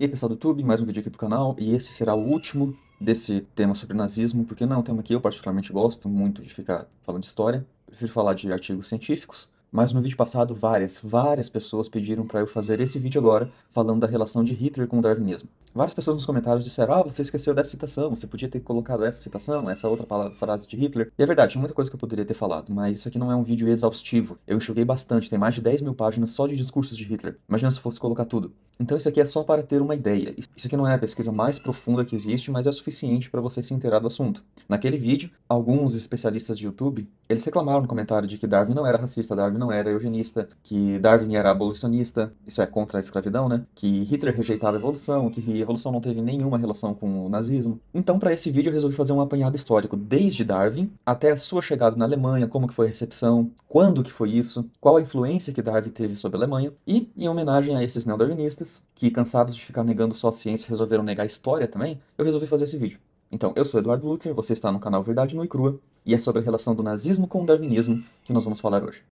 E aí pessoal do YouTube, mais um vídeo aqui pro canal, e esse será o último desse tema sobre nazismo, porque não é um tema que eu particularmente gosto muito de ficar falando de história, prefiro falar de artigos científicos, mas no vídeo passado várias pessoas pediram para eu fazer esse vídeo agora, falando da relação de Hitler com o darwinismo. Várias pessoas nos comentários disseram, você esqueceu dessa citação, você podia ter colocado essa citação, essa outra frase de Hitler. E é verdade, tinha muita coisa que eu poderia ter falado, mas isso aqui não é um vídeo exaustivo. Eu enxuguei bastante, tem mais de 10 mil páginas só de discursos de Hitler. Imagina se eu fosse colocar tudo. Então isso aqui é só para ter uma ideia. Isso aqui não é a pesquisa mais profunda que existe, mas é suficiente para você se inteirar do assunto. Naquele vídeo, alguns especialistas de YouTube, eles reclamaram no comentário de que Darwin não era racista, Darwin não era eugenista, que Darwin era abolicionista, isso é contra a escravidão, né? Que Hitler rejeitava a evolução, que a evolução não teve nenhuma relação com o nazismo. Então, para esse vídeo, eu resolvi fazer um apanhado histórico desde Darwin até a sua chegada na Alemanha, como que foi a recepção, quando que foi isso, qual a influência que Darwin teve sobre a Alemanha, e, em homenagem a esses neodarwinistas, que cansados de ficar negando só a ciência resolveram negar a história também, eu resolvi fazer esse vídeo. Então, eu sou Eduardo Lutzer, você está no canal Verdade Nua e Crua, e é sobre a relação do nazismo com o darwinismo que nós vamos falar hoje.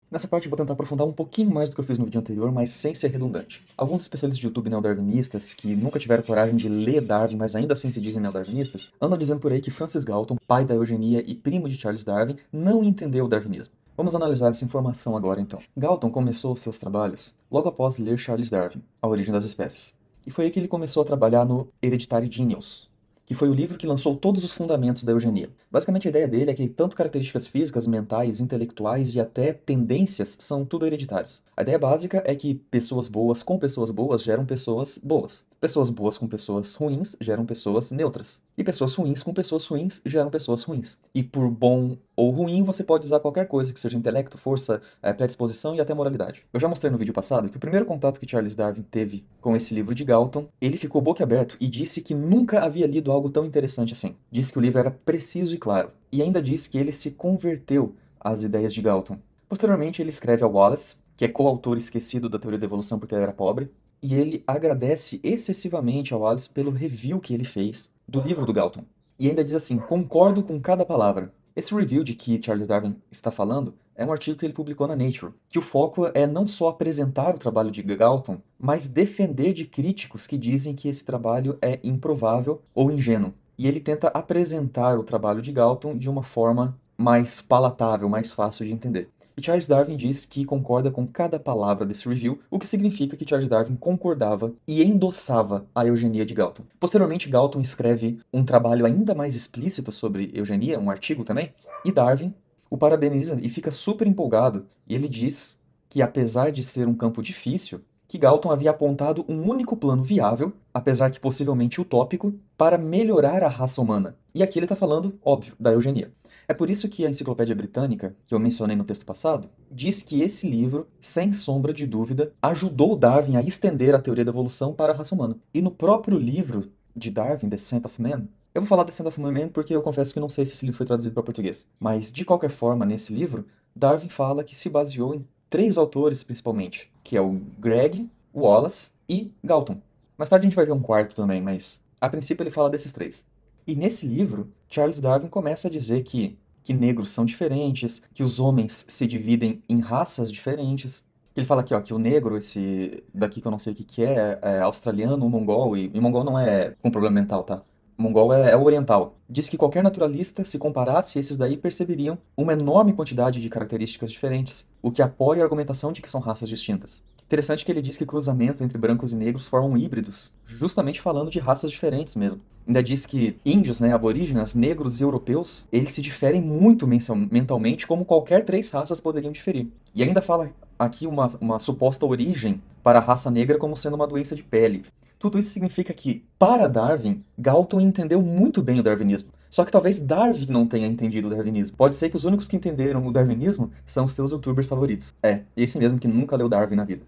Nessa parte eu vou tentar aprofundar um pouquinho mais do que eu fiz no vídeo anterior, mas sem ser redundante. Alguns especialistas de YouTube neodarwinistas, que nunca tiveram coragem de ler Darwin, mas ainda assim se dizem neodarwinistas, andam dizendo por aí que Francis Galton, pai da eugenia e primo de Charles Darwin, não entendeu o darwinismo. Vamos analisar essa informação agora então. Galton começou seus trabalhos logo após ler Charles Darwin, A Origem das Espécies. E foi aí que ele começou a trabalhar no Hereditary Genius, que foi o livro que lançou todos os fundamentos da eugenia. Basicamente a ideia dele é que tanto características físicas, mentais, intelectuais e até tendências são tudo hereditárias. A ideia básica é que pessoas boas com pessoas boas geram pessoas boas. Pessoas boas com pessoas ruins geram pessoas neutras. E pessoas ruins com pessoas ruins geram pessoas ruins. E por bom ou ruim você pode usar qualquer coisa, que seja intelecto, força, predisposição e até moralidade. Eu já mostrei no vídeo passado que o primeiro contato que Charles Darwin teve com esse livro de Galton, ele ficou boquiaberto e disse que nunca havia lido algo tão interessante assim. Disse que o livro era preciso e claro. E ainda disse que ele se converteu às ideias de Galton. Posteriormente ele escreve a Wallace, que é coautor esquecido da teoria da evolução porque ele era pobre, e ele agradece excessivamente ao Wallace pelo review que ele fez do livro do Galton. E ainda diz assim, concordo com cada palavra. Esse review de que Charles Darwin está falando é um artigo que ele publicou na Nature, que o foco é não só apresentar o trabalho de Galton, mas defender de críticos que dizem que esse trabalho é improvável ou ingênuo. E ele tenta apresentar o trabalho de Galton de uma forma mais palatável, mais fácil de entender. E Charles Darwin diz que concorda com cada palavra desse review, o que significa que Charles Darwin concordava e endossava a eugenia de Galton. Posteriormente, Galton escreve um trabalho ainda mais explícito sobre eugenia, um artigo também, e Darwin o parabeniza e fica super empolgado. E ele diz que, apesar de ser um campo difícil, que Galton havia apontado um único plano viável, apesar que possivelmente utópico, para melhorar a raça humana. E aqui ele está falando, óbvio, da eugenia. É por isso que a Enciclopédia Britânica, que eu mencionei no texto passado, diz que esse livro, sem sombra de dúvida, ajudou Darwin a estender a teoria da evolução para a raça humana. E no próprio livro de Darwin, Descent of Man, eu vou falar Descent of Man porque eu confesso que não sei se esse livro foi traduzido para português. Mas, de qualquer forma, nesse livro, Darwin fala que se baseou em 3 autores principalmente, que é o Greg, o Wallace e Galton. Mais tarde a gente vai ver um quarto também, mas a princípio ele fala desses 3. E nesse livro, Charles Darwin começa a dizer que negros são diferentes, que os homens se dividem em raças diferentes. Ele fala aqui, ó, que o negro, esse daqui que eu não sei o que que é australiano, mongol, e mongol não é com problema mental, tá? Mongol é oriental. Diz que qualquer naturalista, se comparasse esses daí, perceberiam uma enorme quantidade de características diferentes, o que apoia a argumentação de que são raças distintas. Interessante que ele diz que cruzamento entre brancos e negros formam híbridos, justamente falando de raças diferentes mesmo. Ainda diz que índios, né, aborígenes, negros e europeus, eles se diferem muito mentalmente, como qualquer 3 raças poderiam diferir. E ainda fala aqui uma suposta origem para a raça negra como sendo uma doença de pele. Tudo isso significa que, para Darwin, Galton entendeu muito bem o darwinismo. Só que talvez Darwin não tenha entendido o darwinismo. Pode ser que os únicos que entenderam o darwinismo são os seus youtubers favoritos. É, esse mesmo que nunca leu Darwin na vida.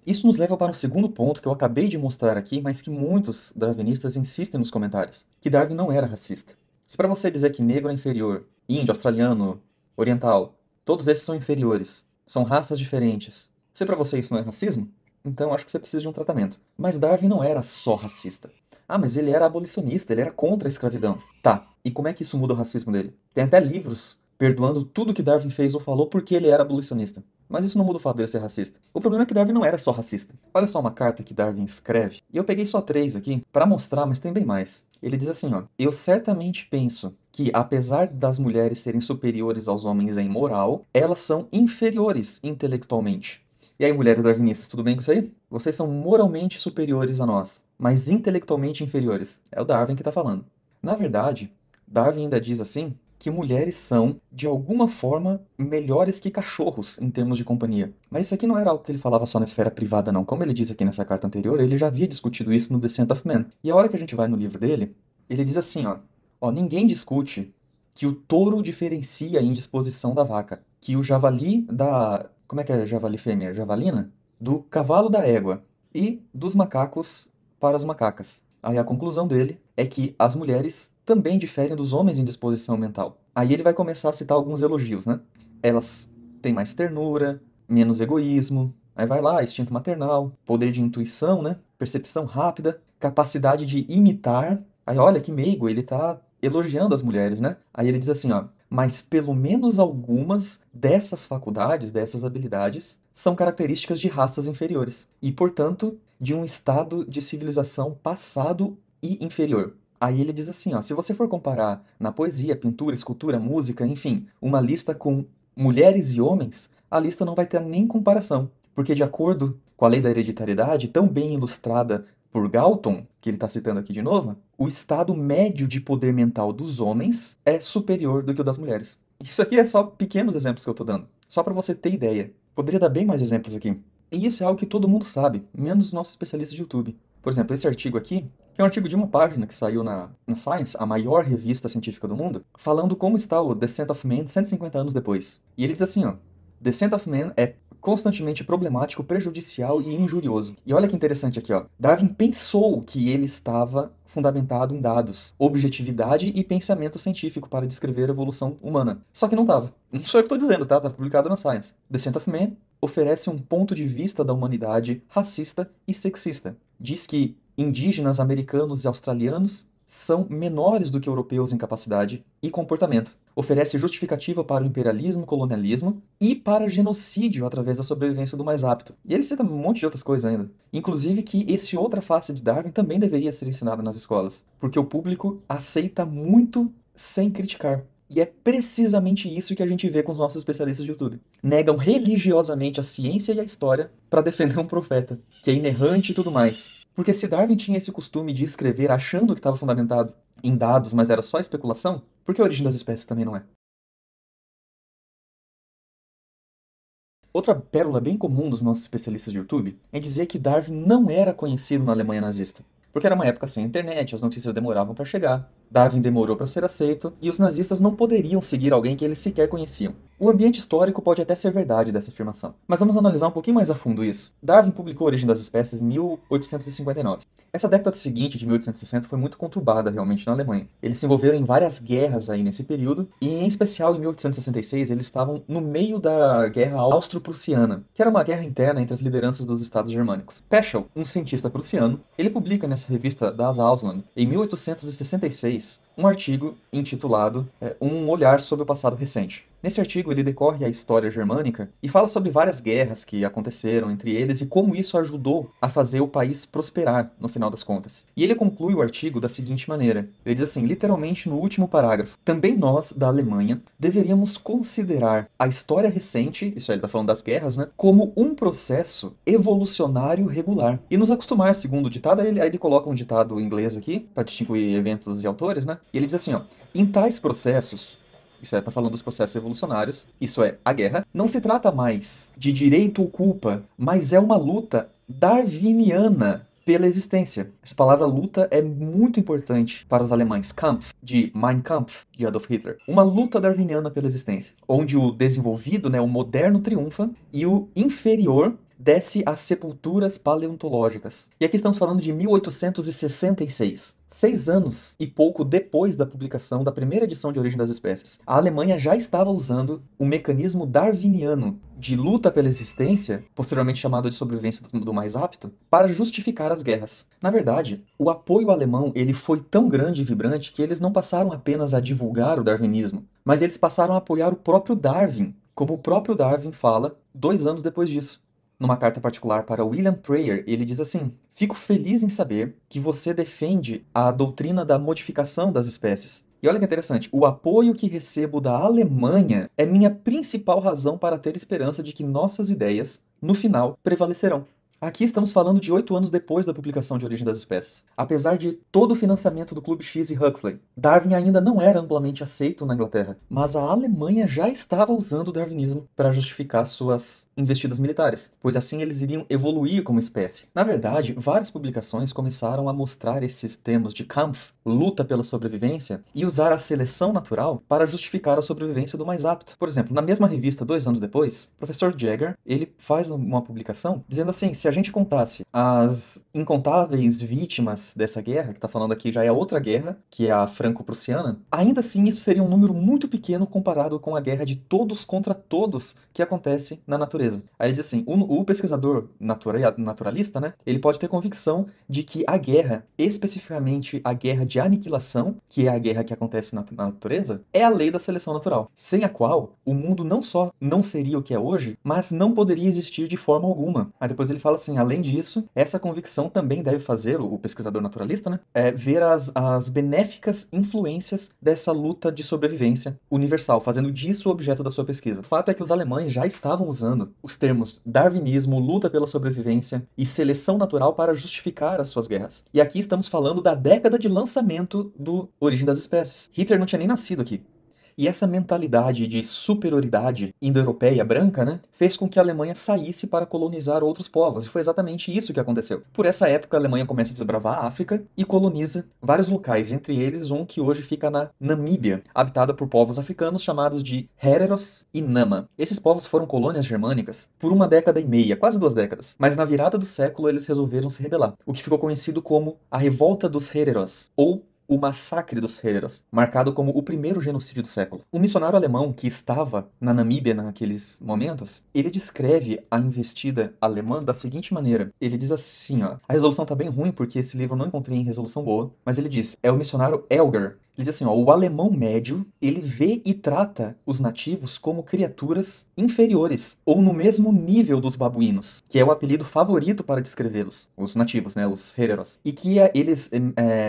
Isso nos leva para um segundo ponto que eu acabei de mostrar aqui, mas que muitos darwinistas insistem nos comentários, que Darwin não era racista. Se para você dizer que negro é inferior, índio, australiano, oriental, todos esses são inferiores, são raças diferentes, se para você isso não é racismo, então acho que você precisa de um tratamento. Mas Darwin não era só racista. Ah, mas ele era abolicionista, ele era contra a escravidão. Tá, e como é que isso muda o racismo dele? Tem até livros perdoando tudo que Darwin fez ou falou porque ele era abolicionista. Mas isso não muda o fato dele ser racista. O problema é que Darwin não era só racista. Olha só uma carta que Darwin escreve, e eu peguei só 3 aqui para mostrar, mas tem bem mais. Ele diz assim, ó: eu certamente penso que, apesar das mulheres serem superiores aos homens em moral, elas são inferiores intelectualmente. E aí, mulheres darwinistas, tudo bem com isso aí? Vocês são moralmente superiores a nós, mas intelectualmente inferiores. É o Darwin que está falando. Na verdade, Darwin ainda diz assim que mulheres são, de alguma forma, melhores que cachorros em termos de companhia. Mas isso aqui não era algo que ele falava só na esfera privada, não. Como ele diz aqui nessa carta anterior, ele já havia discutido isso no Descent of Man. E a hora que a gente vai no livro dele, ele diz assim, ó, ninguém discute que o touro diferencia a indisposição da vaca, que o javali da... Como é que é javali fêmea? Javalina? Do cavalo da égua e dos macacos para as macacas. Aí a conclusão dele é que as mulheres também diferem dos homens em disposição mental. Aí ele vai começar a citar alguns elogios, né? Elas têm mais ternura, menos egoísmo, aí vai lá, instinto maternal, poder de intuição, né? Percepção rápida, capacidade de imitar. Aí olha que meigo, ele tá elogiando as mulheres, né? Aí ele diz assim, ó: mas pelo menos algumas dessas faculdades, dessas habilidades, são características de raças inferiores e, portanto, de um estado de civilização passado e inferior. Aí ele diz assim, ó: se você for comparar na poesia, pintura, escultura, música, enfim, uma lista com mulheres e homens, a lista não vai ter nem comparação, porque de acordo com a lei da hereditariedade, tão bem ilustrada por Galton, que ele está citando aqui de novo, o estado médio de poder mental dos homens é superior do que o das mulheres. Isso aqui é só pequenos exemplos que eu estou dando, só para você ter ideia. Poderia dar bem mais exemplos aqui. E isso é algo que todo mundo sabe, menos os nossos especialistas de YouTube. Por exemplo, esse artigo aqui, que é um artigo de uma página que saiu na Science, a maior revista científica do mundo, falando como está o Descent of Man 150 anos depois. E ele diz assim, ó: Descent of Man é constantemente problemático, prejudicial e injurioso. E olha que interessante aqui, ó. Darwin pensou que ele estava fundamentado em dados, objetividade e pensamento científico para descrever a evolução humana. Só que não estava. Não sou eu que estou dizendo, tá? Tá publicado na Science. Descent of Man oferece um ponto de vista da humanidade racista e sexista. Diz que indígenas americanos e australianos são menores do que europeus em capacidade e comportamento. Oferece justificativa para o imperialismo, colonialismo e para genocídio através da sobrevivência do mais apto. E ele cita um monte de outras coisas ainda. Inclusive que esse outra face de Darwin também deveria ser ensinada nas escolas, porque o público aceita muito sem criticar. E é precisamente isso que a gente vê com os nossos especialistas de YouTube. Negam religiosamente a ciência e a história para defender um profeta, que é inerrante e tudo mais. Porque se Darwin tinha esse costume de escrever achando que estava fundamentado em dados, mas era só especulação, por que a origem das espécies também não é? Outra pérola bem comum dos nossos especialistas de YouTube é dizer que Darwin não era conhecido na Alemanha nazista, porque era uma época sem internet, as notícias demoravam para chegar, Darwin demorou para ser aceito e os nazistas não poderiam seguir alguém que eles sequer conheciam. O ambiente histórico pode até ser verdade dessa afirmação, mas vamos analisar um pouquinho mais a fundo isso. Darwin publicou A Origem das Espécies em 1859. Essa década seguinte, de 1860, foi muito conturbada realmente na Alemanha. Eles se envolveram em várias guerras aí nesse período, e em especial em 1866 eles estavam no meio da Guerra Austro-Prussiana, que era uma guerra interna entre as lideranças dos estados germânicos. Peschel, um cientista prussiano, ele publica nessa revista Das Ausland, em 1866, um artigo intitulado Um Olhar sobre o Passado Recente. Nesse artigo, ele decorre a história germânica e fala sobre várias guerras que aconteceram entre eles e como isso ajudou a fazer o país prosperar, no final das contas. E ele conclui o artigo da seguinte maneira. Ele diz assim, literalmente no último parágrafo: também nós, da Alemanha, deveríamos considerar a história recente, isso aí ele está falando das guerras, né, como um processo evolucionário regular. E nos acostumar, segundo o ditado, aí ele coloca um ditado em inglês aqui, para distinguir eventos e autores, né, e ele diz assim, ó: em tais processos, isso está falando dos processos evolucionários, isso é, a guerra, não se trata mais de direito ou culpa, mas é uma luta darwiniana pela existência. Essa palavra luta é muito importante para os alemães. Kampf, de Mein Kampf, de Adolf Hitler. Uma luta darwiniana pela existência, onde o desenvolvido, né, o moderno triunfa e o inferior desce às sepulturas paleontológicas. E aqui estamos falando de 1866. 6 anos e pouco depois da publicação da primeira edição de Origem das Espécies. A Alemanha já estava usando o mecanismo darwiniano de luta pela existência, posteriormente chamado de sobrevivência do mais apto, para justificar as guerras. Na verdade, o apoio alemão ele foi tão grande e vibrante que eles não passaram apenas a divulgar o darwinismo, mas eles passaram a apoiar o próprio Darwin, como o próprio Darwin fala 2 anos depois disso. Numa carta particular para William Preyer, ele diz assim: "Fico feliz em saber que você defende a doutrina da modificação das espécies. E olha que interessante, o apoio que recebo da Alemanha é minha principal razão para ter esperança de que nossas ideias, no final, prevalecerão." Aqui estamos falando de 8 anos depois da publicação de Origem das Espécies. Apesar de todo o financiamento do Clube X e Huxley, Darwin ainda não era amplamente aceito na Inglaterra, mas a Alemanha já estava usando o darwinismo para justificar suas investidas militares, pois assim eles iriam evoluir como espécie. Na verdade, várias publicações começaram a mostrar esses termos de Kampf, luta pela sobrevivência, e usar a seleção natural para justificar a sobrevivência do mais apto. Por exemplo, na mesma revista, 2 anos depois, o professor Jagger, ele faz uma publicação dizendo assim: se a gente contasse as incontáveis vítimas dessa guerra, que está falando aqui já é outra guerra, que é a franco-prussiana, ainda assim isso seria um número muito pequeno comparado com a guerra de todos contra todos que acontece na natureza. Aí ele diz assim, o pesquisador naturalista, né, ele pode ter convicção de que a guerra, especificamente a guerra de aniquilação, que é a guerra que acontece na natureza, é a lei da seleção natural, sem a qual o mundo não só não seria o que é hoje, mas não poderia existir de forma alguma. Aí depois ele fala assim, além disso, essa convicção também deve fazer o pesquisador naturalista, né, ver as benéficas influências dessa luta de sobrevivência universal, fazendo disso o objeto da sua pesquisa. O fato é que os alemães já estavam usando os termos darwinismo, luta pela sobrevivência e seleção natural para justificar as suas guerras. E aqui estamos falando da década de lançamento do Origem das Espécies. Hitler não tinha nem nascido aqui. E essa mentalidade de superioridade indo-europeia branca, né, fez com que a Alemanha saísse para colonizar outros povos. E foi exatamente isso que aconteceu. Por essa época, a Alemanha começa a desbravar a África e coloniza vários locais, entre eles um que hoje fica na Namíbia, habitada por povos africanos chamados de Hereros e Nama. Esses povos foram colônias germânicas por 1 década e meia, quase 2 décadas. Mas na virada do século, eles resolveram se rebelar, o que ficou conhecido como a Revolta dos Hereros, ou o Massacre dos Hereros, marcado como o primeiro genocídio do século. Um missionário alemão que estava na Namíbia naqueles momentos, ele descreve a investida alemã da seguinte maneira. Ele diz assim, ó, a resolução tá bem ruim porque esse livro eu não encontrei em resolução boa, mas ele diz, é o missionário Elger. Ele diz assim, ó, o alemão médio, ele vê e trata os nativos como criaturas inferiores, ou no mesmo nível dos babuínos, que é o apelido favorito para descrevê-los, os nativos, né, os hereros, e que eles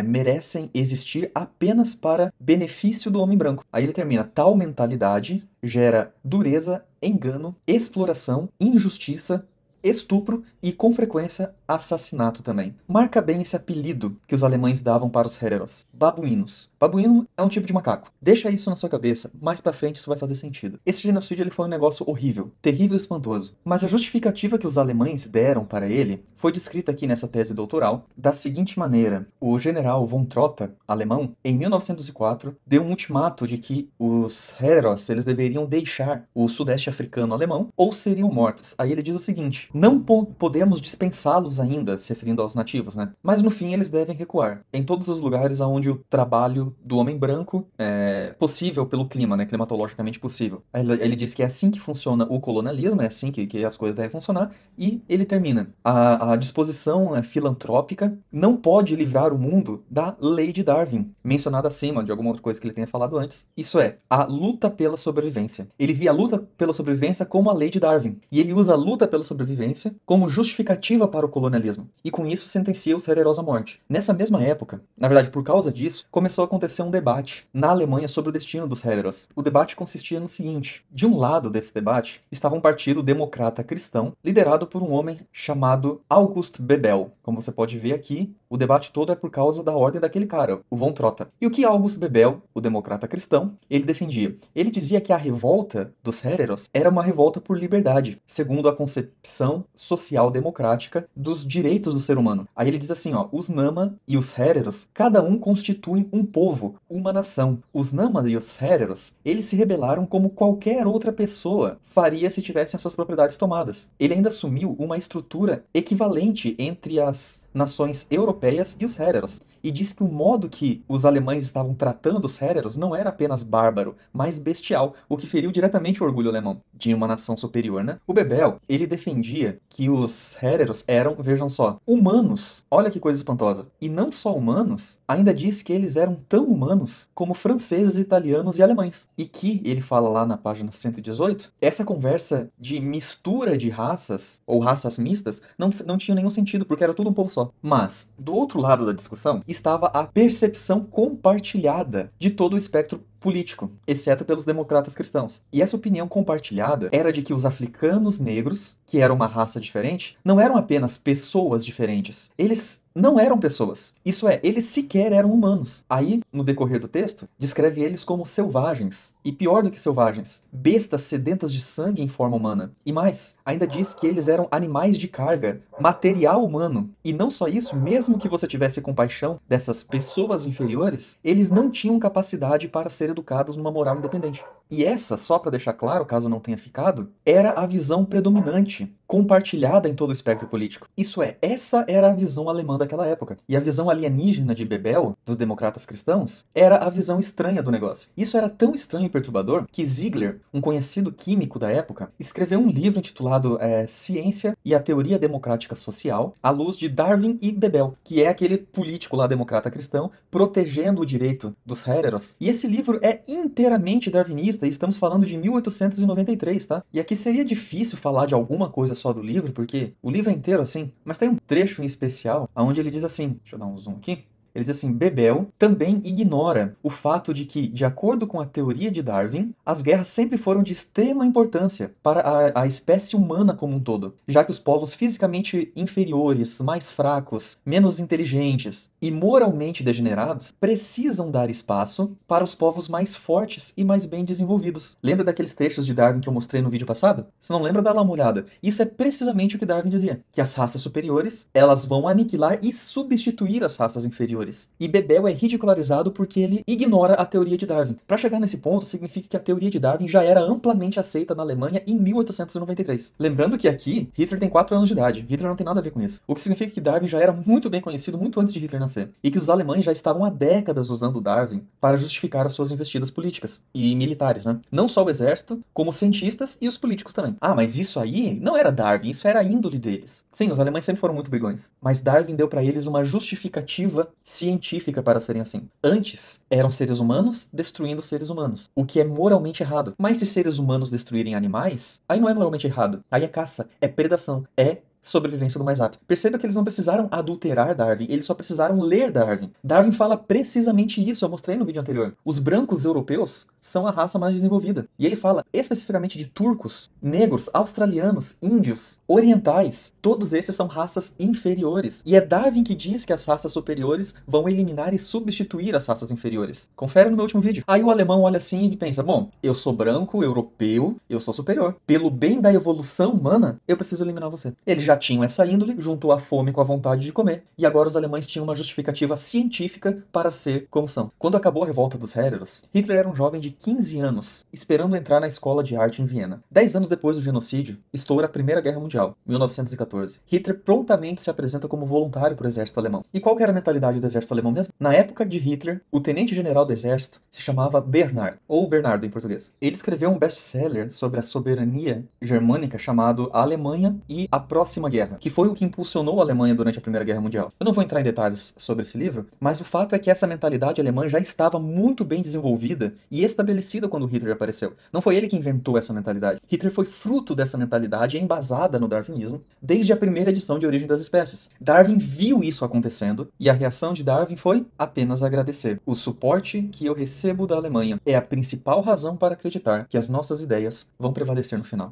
merecem existir apenas para benefício do homem branco. Aí ele termina, tal mentalidade gera dureza, engano, exploração, injustiça, estupro e, com frequência, assassinato também. Marca bem esse apelido que os alemães davam para os hereros, babuínos. Babuíno é um tipo de macaco. Deixa isso na sua cabeça, mais pra frente isso vai fazer sentido. Esse genocídio ele foi um negócio horrível, terrível e espantoso. Mas a justificativa que os alemães deram para ele foi descrita aqui nessa tese doutoral da seguinte maneira. O general von Trotha, alemão, em 1904, deu um ultimato de que os hereros eles deveriam deixar o sudeste africano alemão ou seriam mortos. Aí ele diz o seguinte, não podemos dispensá-los ainda, se referindo aos nativos, né? Mas no fim eles devem recuar. Em todos os lugares onde o trabalho do homem branco é possível pelo clima, né? Climatologicamente possível. Ele diz que é assim que funciona o colonialismo, é assim que as coisas devem funcionar, e ele termina. A disposição filantrópica não pode livrar o mundo da lei de Darwin, mencionada acima de alguma outra coisa que ele tenha falado antes. Isso é, a luta pela sobrevivência. Ele via a luta pela sobrevivência como a lei de Darwin, e ele usa a luta pela sobrevivência como justificativa para o colonialismo, e com isso sentencia os hereros à morte. Nessa mesma época, na verdade por causa disso, começou a acontecer um debate na Alemanha sobre o destino dos hereros. O debate consistia no seguinte, de um lado desse debate estava um partido democrata cristão, liderado por um homem chamado August Bebel. Como você pode ver aqui, o debate todo é por causa da ordem daquele cara, o von Trotha. E o que August Bebel, o democrata cristão, ele defendia? Ele dizia que a revolta dos hereros era uma revolta por liberdade, segundo a concepção social-democrática dos direitos do ser humano. Aí ele diz assim, ó, os Nama e os hereros, cada um constituem um povo, uma nação. Os Nama e os hereros, eles se rebelaram como qualquer outra pessoa faria se tivessem as suas propriedades tomadas. Ele ainda assumiu uma estrutura equivalente entre as nações europeias europeias e os Hereros, e disse que o modo que os alemães estavam tratando os Hereros não era apenas bárbaro, mas bestial, o que feriu diretamente o orgulho alemão de uma nação superior, né? O Bebel, ele defendia que os Hereros eram, vejam só, humanos. Olha que coisa espantosa. E não só humanos, ainda disse que eles eram tão humanos como franceses, italianos e alemães. E que, ele fala lá na página 118, essa conversa de mistura de raças, ou raças mistas, não tinha nenhum sentido, porque era tudo um povo só. Mas, do outro lado da discussão, estava a percepção compartilhada de todo o espectro político, exceto pelos democratas cristãos. E essa opinião compartilhada era de que os africanos negros, que eram uma raça diferente, não eram apenas pessoas diferentes. Eles não eram pessoas. Isso é, eles sequer eram humanos. Aí, no decorrer do texto, descreve eles como selvagens. E pior do que selvagens, bestas sedentas de sangue em forma humana. E mais, ainda diz que eles eram animais de carga, material humano. E não só isso, mesmo que você tivesse compaixão dessas pessoas inferiores, eles não tinham capacidade para ser educados numa moral independente. E essa, só para deixar claro, caso não tenha ficado, era a visão predominante, compartilhada em todo o espectro político. Isso é, essa era a visão alemã daquela época. E a visão alienígena de Bebel, dos democratas cristãos, era a visão estranha do negócio. Isso era tão estranho e perturbador que Ziegler, um conhecido químico da época, escreveu um livro intitulado Ciência e a Teoria Democrática Social, à luz de Darwin e Bebel, que é aquele político lá democrata cristão protegendo o direito dos Hereros. E esse livro é inteiramente darwinista, e estamos falando de 1893, tá? E aqui seria difícil falar de alguma coisa só do livro, porque o livro é inteiro assim, mas tem um trecho em especial onde ele diz assim, deixa eu dar um zoom aqui. Ele diz assim, Bebel também ignora o fato de que, de acordo com a teoria de Darwin, as guerras sempre foram de extrema importância para a espécie humana como um todo, já que os povos fisicamente inferiores, mais fracos, menos inteligentes e moralmente degenerados precisam dar espaço para os povos mais fortes e mais bem desenvolvidos. Lembra daqueles trechos de Darwin que eu mostrei no vídeo passado? Se não lembra, dá lá uma olhada. Isso é precisamente o que Darwin dizia, que as raças superiores, elas vão aniquilar e substituir as raças inferiores. E Bebel é ridicularizado porque ele ignora a teoria de Darwin. Para chegar nesse ponto, significa que a teoria de Darwin já era amplamente aceita na Alemanha em 1893. Lembrando que aqui, Hitler tem 4 anos de idade. Hitler não tem nada a ver com isso. O que significa que Darwin já era muito bem conhecido muito antes de Hitler nascer. E que os alemães já estavam há décadas usando Darwin para justificar as suas investidas políticas e militares, né? Não só o exército, como os cientistas e os políticos também. Ah, mas isso aí não era Darwin, isso era a índole deles. Sim, os alemães sempre foram muito brigões. Mas Darwin deu para eles uma justificativa científica para serem assim. Antes, eram seres humanos destruindo seres humanos, o que é moralmente errado. Mas se seres humanos destruírem animais, aí não é moralmente errado. Aí é caça, é predação, é sobrevivência do mais apto. Perceba que eles não precisaram adulterar Darwin, eles só precisaram ler Darwin. Darwin fala precisamente isso, eu mostrei no vídeo anterior. Os brancos europeus são a raça mais desenvolvida. E ele fala especificamente de turcos, negros, australianos, índios, orientais. Todos esses são raças inferiores. E é Darwin que diz que as raças superiores vão eliminar e substituir as raças inferiores. Confere no meu último vídeo. Aí o alemão olha assim e pensa, bom, eu sou branco, europeu, eu sou superior. Pelo bem da evolução humana, eu preciso eliminar você. Eles já tinham essa índole, juntou a fome com a vontade de comer, e agora os alemães tinham uma justificativa científica para ser como são. Quando acabou a revolta dos Hereros, Hitler era um jovem de 15 anos, esperando entrar na escola de arte em Viena. 10 anos depois do genocídio, estoura a Primeira Guerra Mundial, 1914. Hitler prontamente se apresenta como voluntário para o exército alemão. E qual que era a mentalidade do exército alemão mesmo? Na época de Hitler, o tenente-general do exército se chamava Bernhard, ou Bernardo em português. Ele escreveu um best-seller sobre a soberania germânica chamado A Alemanha e a Próxima Guerra, que foi o que impulsionou a Alemanha durante a Primeira Guerra Mundial. Eu não vou entrar em detalhes sobre esse livro, mas o fato é que essa mentalidade alemã já estava muito bem desenvolvida e estabelecida quando Hitler apareceu. Não foi ele que inventou essa mentalidade. Hitler foi fruto dessa mentalidade embasada no darwinismo desde a primeira edição de Origem das Espécies. Darwin viu isso acontecendo e a reação de Darwin foi apenas agradecer. O suporte que eu recebo da Alemanha é a principal razão para acreditar que as nossas ideias vão prevalecer no final.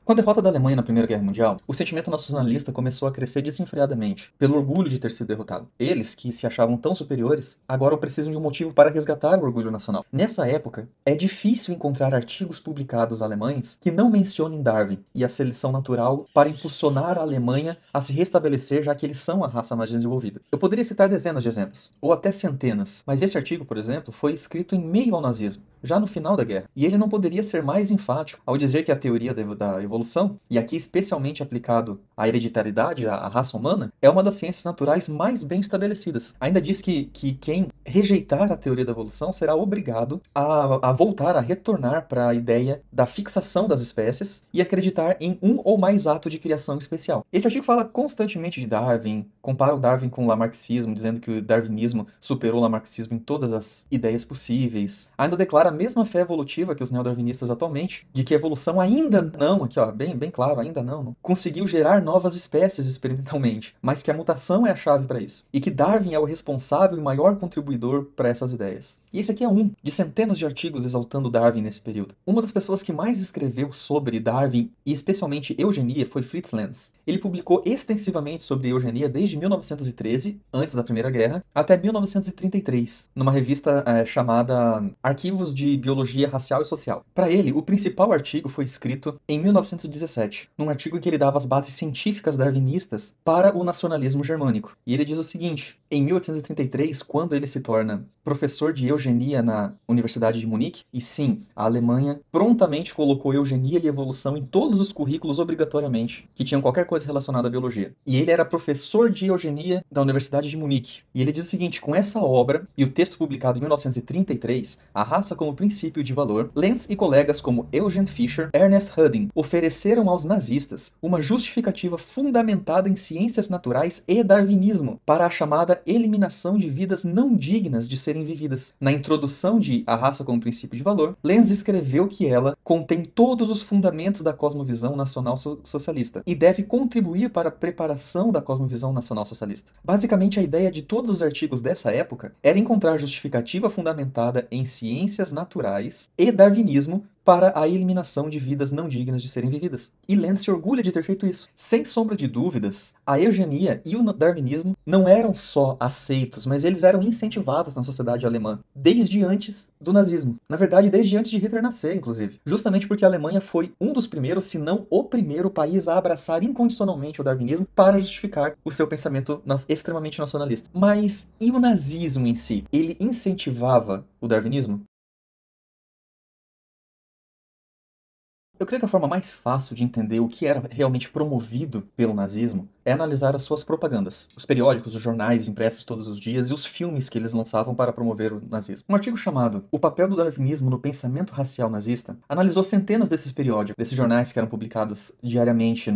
Com a derrota da Alemanha na Primeira Guerra Mundial, o sentimento nacionalista começou a crescer desenfreadamente, pelo orgulho de ter sido derrotado. Eles, que se achavam tão superiores, agora precisam de um motivo para resgatar o orgulho nacional. Nessa época, é difícil encontrar artigos publicados alemães que não mencionem Darwin e a seleção natural para impulsionar a Alemanha a se restabelecer, já que eles são a raça mais desenvolvida. Eu poderia citar dezenas de exemplos, ou até centenas, mas esse artigo, por exemplo, foi escrito em meio ao nazismo, já no final da guerra, e ele não poderia ser mais enfático ao dizer que a teoria da evolução evolução, e aqui especialmente aplicado à hereditariedade, à raça humana, é uma das ciências naturais mais bem estabelecidas. Ainda diz que quem rejeitar a teoria da evolução será obrigado a voltar, a retornar para a ideia da fixação das espécies e acreditar em um ou mais atos de criação especial. Esse artigo fala constantemente de Darwin, compara o Darwin com o lamarckismo, dizendo que o darwinismo superou o lamarckismo em todas as ideias possíveis. Ainda declara a mesma fé evolutiva que os neodarwinistas atualmente, de que a evolução ainda não, aqui ó, bem claro, ainda não, conseguiu gerar novas espécies experimentalmente, mas que a mutação é a chave para isso. E que Darwin é o responsável e maior contribuidor para essas ideias. E esse aqui é um de centenas de artigos exaltando Darwin nesse período. Uma das pessoas que mais escreveu sobre Darwin, e especialmente eugenia, foi Fritz Lenz. Ele publicou extensivamente sobre eugenia desde 1913, antes da Primeira Guerra, até 1933, numa revista chamada Arquivos de Biologia Racial e Social. Para ele, o principal artigo foi escrito em 1917, num artigo em que ele dava as bases científicas darwinistas para o nacionalismo germânico. E ele diz o seguinte: em 1833, quando ele se torna professor de eugenia na Universidade de Munique, e sim, a Alemanha prontamente colocou eugenia e evolução em todos os currículos obrigatoriamente, que tinham qualquer coisa relacionada à biologia. E ele era professor de eugenia da Universidade de Munique. E ele diz o seguinte: com essa obra e o texto publicado em 1933, A Raça como Princípio de Valor, Lenz e colegas como Eugen Fischer, Ernest Huding ofereceram aos nazistas uma justificativa fundamentada em ciências naturais e darwinismo para a chamada eliminação de vidas não dignas de serem vividas. Na introdução de A Raça como Princípio de Valor, Lenz escreveu que ela contém todos os fundamentos da cosmovisão nacional socialista e deve contribuir para a preparação da cosmovisão nacional socialista. Basicamente, a ideia de todos os artigos dessa época era encontrar justificativa fundamentada em ciências naturais e darwinismo para a eliminação de vidas não dignas de serem vividas. E Lenz se orgulha de ter feito isso. Sem sombra de dúvidas, a eugenia e o darwinismo não eram só aceitos, mas eles eram incentivados na sociedade alemã, desde antes do nazismo. Na verdade, desde antes de Hitler nascer, inclusive. Justamente porque a Alemanha foi um dos primeiros, se não o primeiro país a abraçar incondicionalmente o darwinismo para justificar o seu pensamento extremamente nacionalista. Mas e o nazismo em si? Ele incentivava o darwinismo? Eu creio que a forma mais fácil de entender o que era realmente promovido pelo nazismo é analisar as suas propagandas, os periódicos, os jornais impressos todos os dias e os filmes que eles lançavam para promover o nazismo. Um artigo chamado O Papel do Darwinismo no Pensamento Racial Nazista analisou centenas desses periódicos, desses jornais que eram publicados diariamente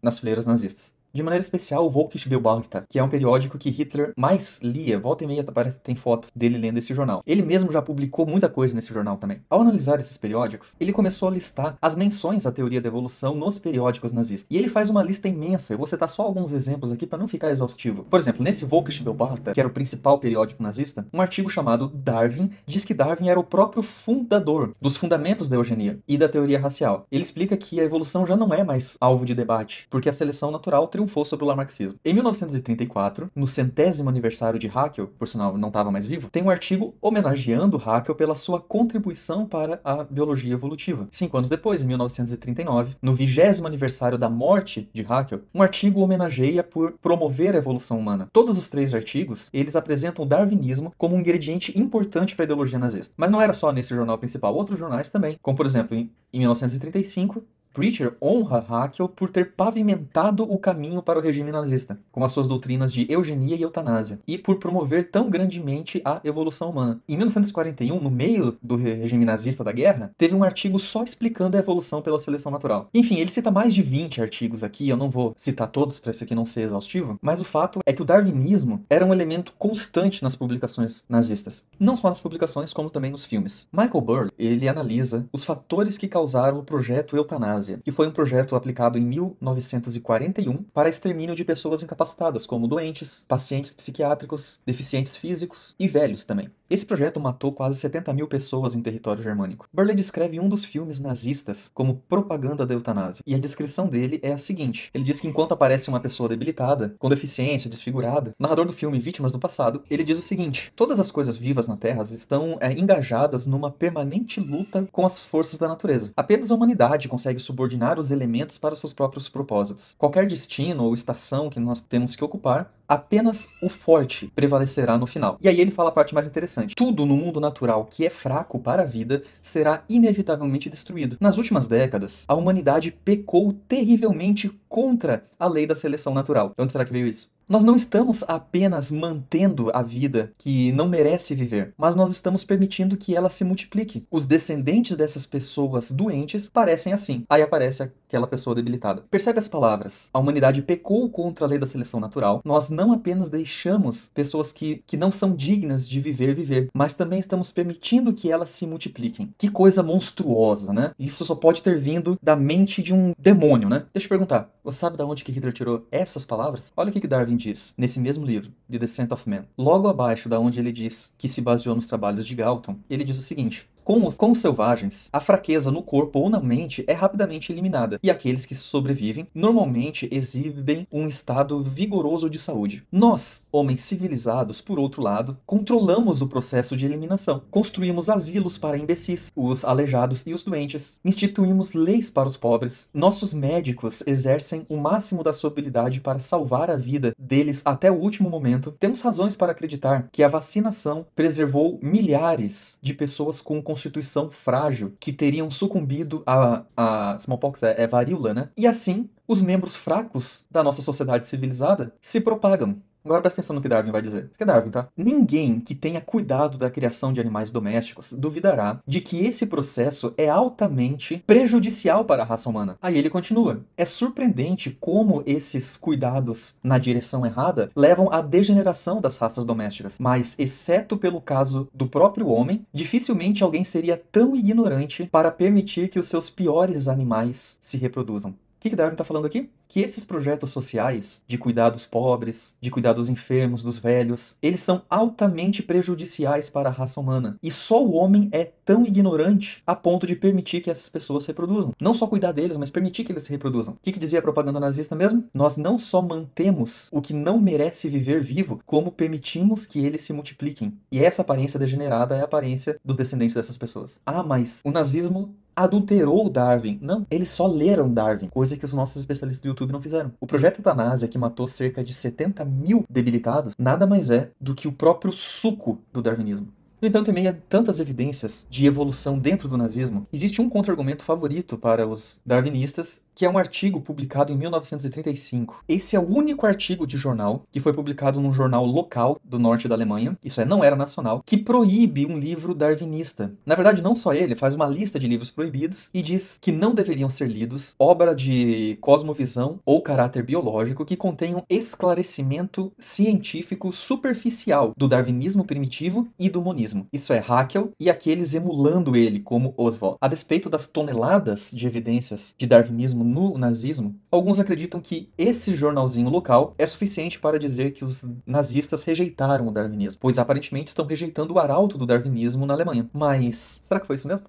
nas fileiras nazistas. De maneira especial, o Volkische Beobachter, que é um periódico que Hitler mais lia. Volta e meia parece que tem foto dele lendo esse jornal. Ele mesmo já publicou muita coisa nesse jornal também. Ao analisar esses periódicos, ele começou a listar as menções à teoria da evolução nos periódicos nazistas. E ele faz uma lista imensa. Eu vou citar só alguns exemplos aqui para não ficar exaustivo. Por exemplo, nesse Volkische Beobachter, que era o principal periódico nazista, um artigo chamado Darwin diz que Darwin era o próprio fundador dos fundamentos da eugenia e da teoria racial. Ele explica que a evolução já não é mais alvo de debate, porque a seleção natural triunfou sobre o lamarckismo. Em 1934, no 100º aniversário de Haeckel, por sinal não estava mais vivo, tem um artigo homenageando Haeckel pela sua contribuição para a biologia evolutiva. 5 anos depois, em 1939, no 20º aniversário da morte de Haeckel, um artigo homenageia por promover a evolução humana. Todos os 3 artigos, eles apresentam o darwinismo como um ingrediente importante para a ideologia nazista. Mas não era só nesse jornal principal, outros jornais também, como por exemplo, em 1935, Preacher honra Haeckel por ter pavimentado o caminho para o regime nazista, com as suas doutrinas de eugenia e eutanásia, e por promover tão grandemente a evolução humana. Em 1941, no meio do regime nazista da guerra, teve um artigo só explicando a evolução pela seleção natural. Enfim, ele cita mais de 20 artigos aqui, eu não vou citar todos para esse aqui não ser exaustivo, mas o fato é que o darwinismo era um elemento constante nas publicações nazistas. Não só nas publicações, como também nos filmes. Michael Burleigh, ele analisa os fatores que causaram o projeto eutanásia, que foi um projeto aplicado em 1941 para extermínio de pessoas incapacitadas, como doentes, pacientes psiquiátricos, deficientes físicos e velhos também. Esse projeto matou quase 70 mil pessoas em território germânico. Burleigh descreve um dos filmes nazistas como propaganda da eutanásia, e a descrição dele é a seguinte: ele diz que enquanto aparece uma pessoa debilitada, com deficiência, desfigurada, o narrador do filme Vítimas do Passado, ele diz o seguinte: todas as coisas vivas na Terra estão engajadas numa permanente luta com as forças da natureza. Apenas a humanidade consegue subordinar os elementos para seus próprios propósitos. Qualquer destino ou estação que nós temos que ocupar, apenas o forte prevalecerá no final. E aí ele fala a parte mais interessante. Tudo no mundo natural que é fraco para a vida será inevitavelmente destruído. Nas últimas décadas, a humanidade pecou terrivelmente contra a lei da seleção natural. De onde será que veio isso? Nós não estamos apenas mantendo a vida que não merece viver, mas nós estamos permitindo que ela se multiplique. Os descendentes dessas pessoas doentes parecem assim. Aí aparece aquela pessoa debilitada. Percebe as palavras? A humanidade pecou contra a lei da seleção natural. Nós não apenas deixamos pessoas que não são dignas de viver, mas também estamos permitindo que elas se multipliquem. Que coisa monstruosa, né? Isso só pode ter vindo da mente de um demônio, né? Deixa eu perguntar, você sabe de onde que Hitler tirou essas palavras? Olha o que Darwin diz nesse mesmo livro, The Descent of Man. Logo abaixo da onde ele diz que se baseou nos trabalhos de Galton, ele diz o seguinte: com os selvagens, a fraqueza no corpo ou na mente é rapidamente eliminada, e aqueles que sobrevivem normalmente exibem um estado vigoroso de saúde. Nós, homens civilizados, por outro lado, controlamos o processo de eliminação. Construímos asilos para imbecis, os aleijados e os doentes. Instituímos leis para os pobres. Nossos médicos exercem o máximo da sua habilidade para salvar a vida deles até o último momento. Temos razões para acreditar que a vacinação preservou milhares de pessoas com constituição frágil que teriam sucumbido a smallpox, é varíola, né? E assim, os membros fracos da nossa sociedade civilizada se propagam. Agora presta atenção no que Darwin vai dizer. Isso aqui é Darwin, tá? Ninguém que tenha cuidado da criação de animais domésticos duvidará de que esse processo é altamente prejudicial para a raça humana. Aí ele continua. É surpreendente como esses cuidados na direção errada levam à degeneração das raças domésticas. Mas, exceto pelo caso do próprio homem, dificilmente alguém seria tão ignorante para permitir que os seus piores animais se reproduzam. O que Darwin está falando aqui? Que esses projetos sociais de cuidar dos pobres, de cuidar dos enfermos, dos velhos, eles são altamente prejudiciais para a raça humana. E só o homem é tão ignorante a ponto de permitir que essas pessoas se reproduzam. Não só cuidar deles, mas permitir que eles se reproduzam. O que dizia a propaganda nazista mesmo? Nós não só mantemos o que não merece viver vivo, como permitimos que eles se multipliquem. E essa aparência degenerada é a aparência dos descendentes dessas pessoas. Ah, mas o nazismo adulterou Darwin. Não, eles só leram Darwin, coisa que os nossos especialistas do YouTube não fizeram. O projeto Eutanásia, que matou cerca de 70 mil debilitados, nada mais é do que o próprio suco do darwinismo. No entanto, em meio a tantas evidências de evolução dentro do nazismo, existe um contra-argumento favorito para os darwinistas, que é um artigo publicado em 1935. Esse é o único artigo de jornal que foi publicado num jornal local do norte da Alemanha, isso é, não era nacional, que proíbe um livro darwinista. Na verdade, não só ele, faz uma lista de livros proibidos e diz que não deveriam ser lidos obra de cosmovisão ou caráter biológico que contenham esclarecimento científico superficial do darwinismo primitivo e do monismo. Isso é, Haeckel e aqueles emulando ele, como Oswald. A despeito das toneladas de evidências de darwinismo no nazismo, alguns acreditam que esse jornalzinho local é suficiente para dizer que os nazistas rejeitaram o darwinismo, pois aparentemente estão rejeitando o arauto do darwinismo na Alemanha. Mas será que foi isso mesmo?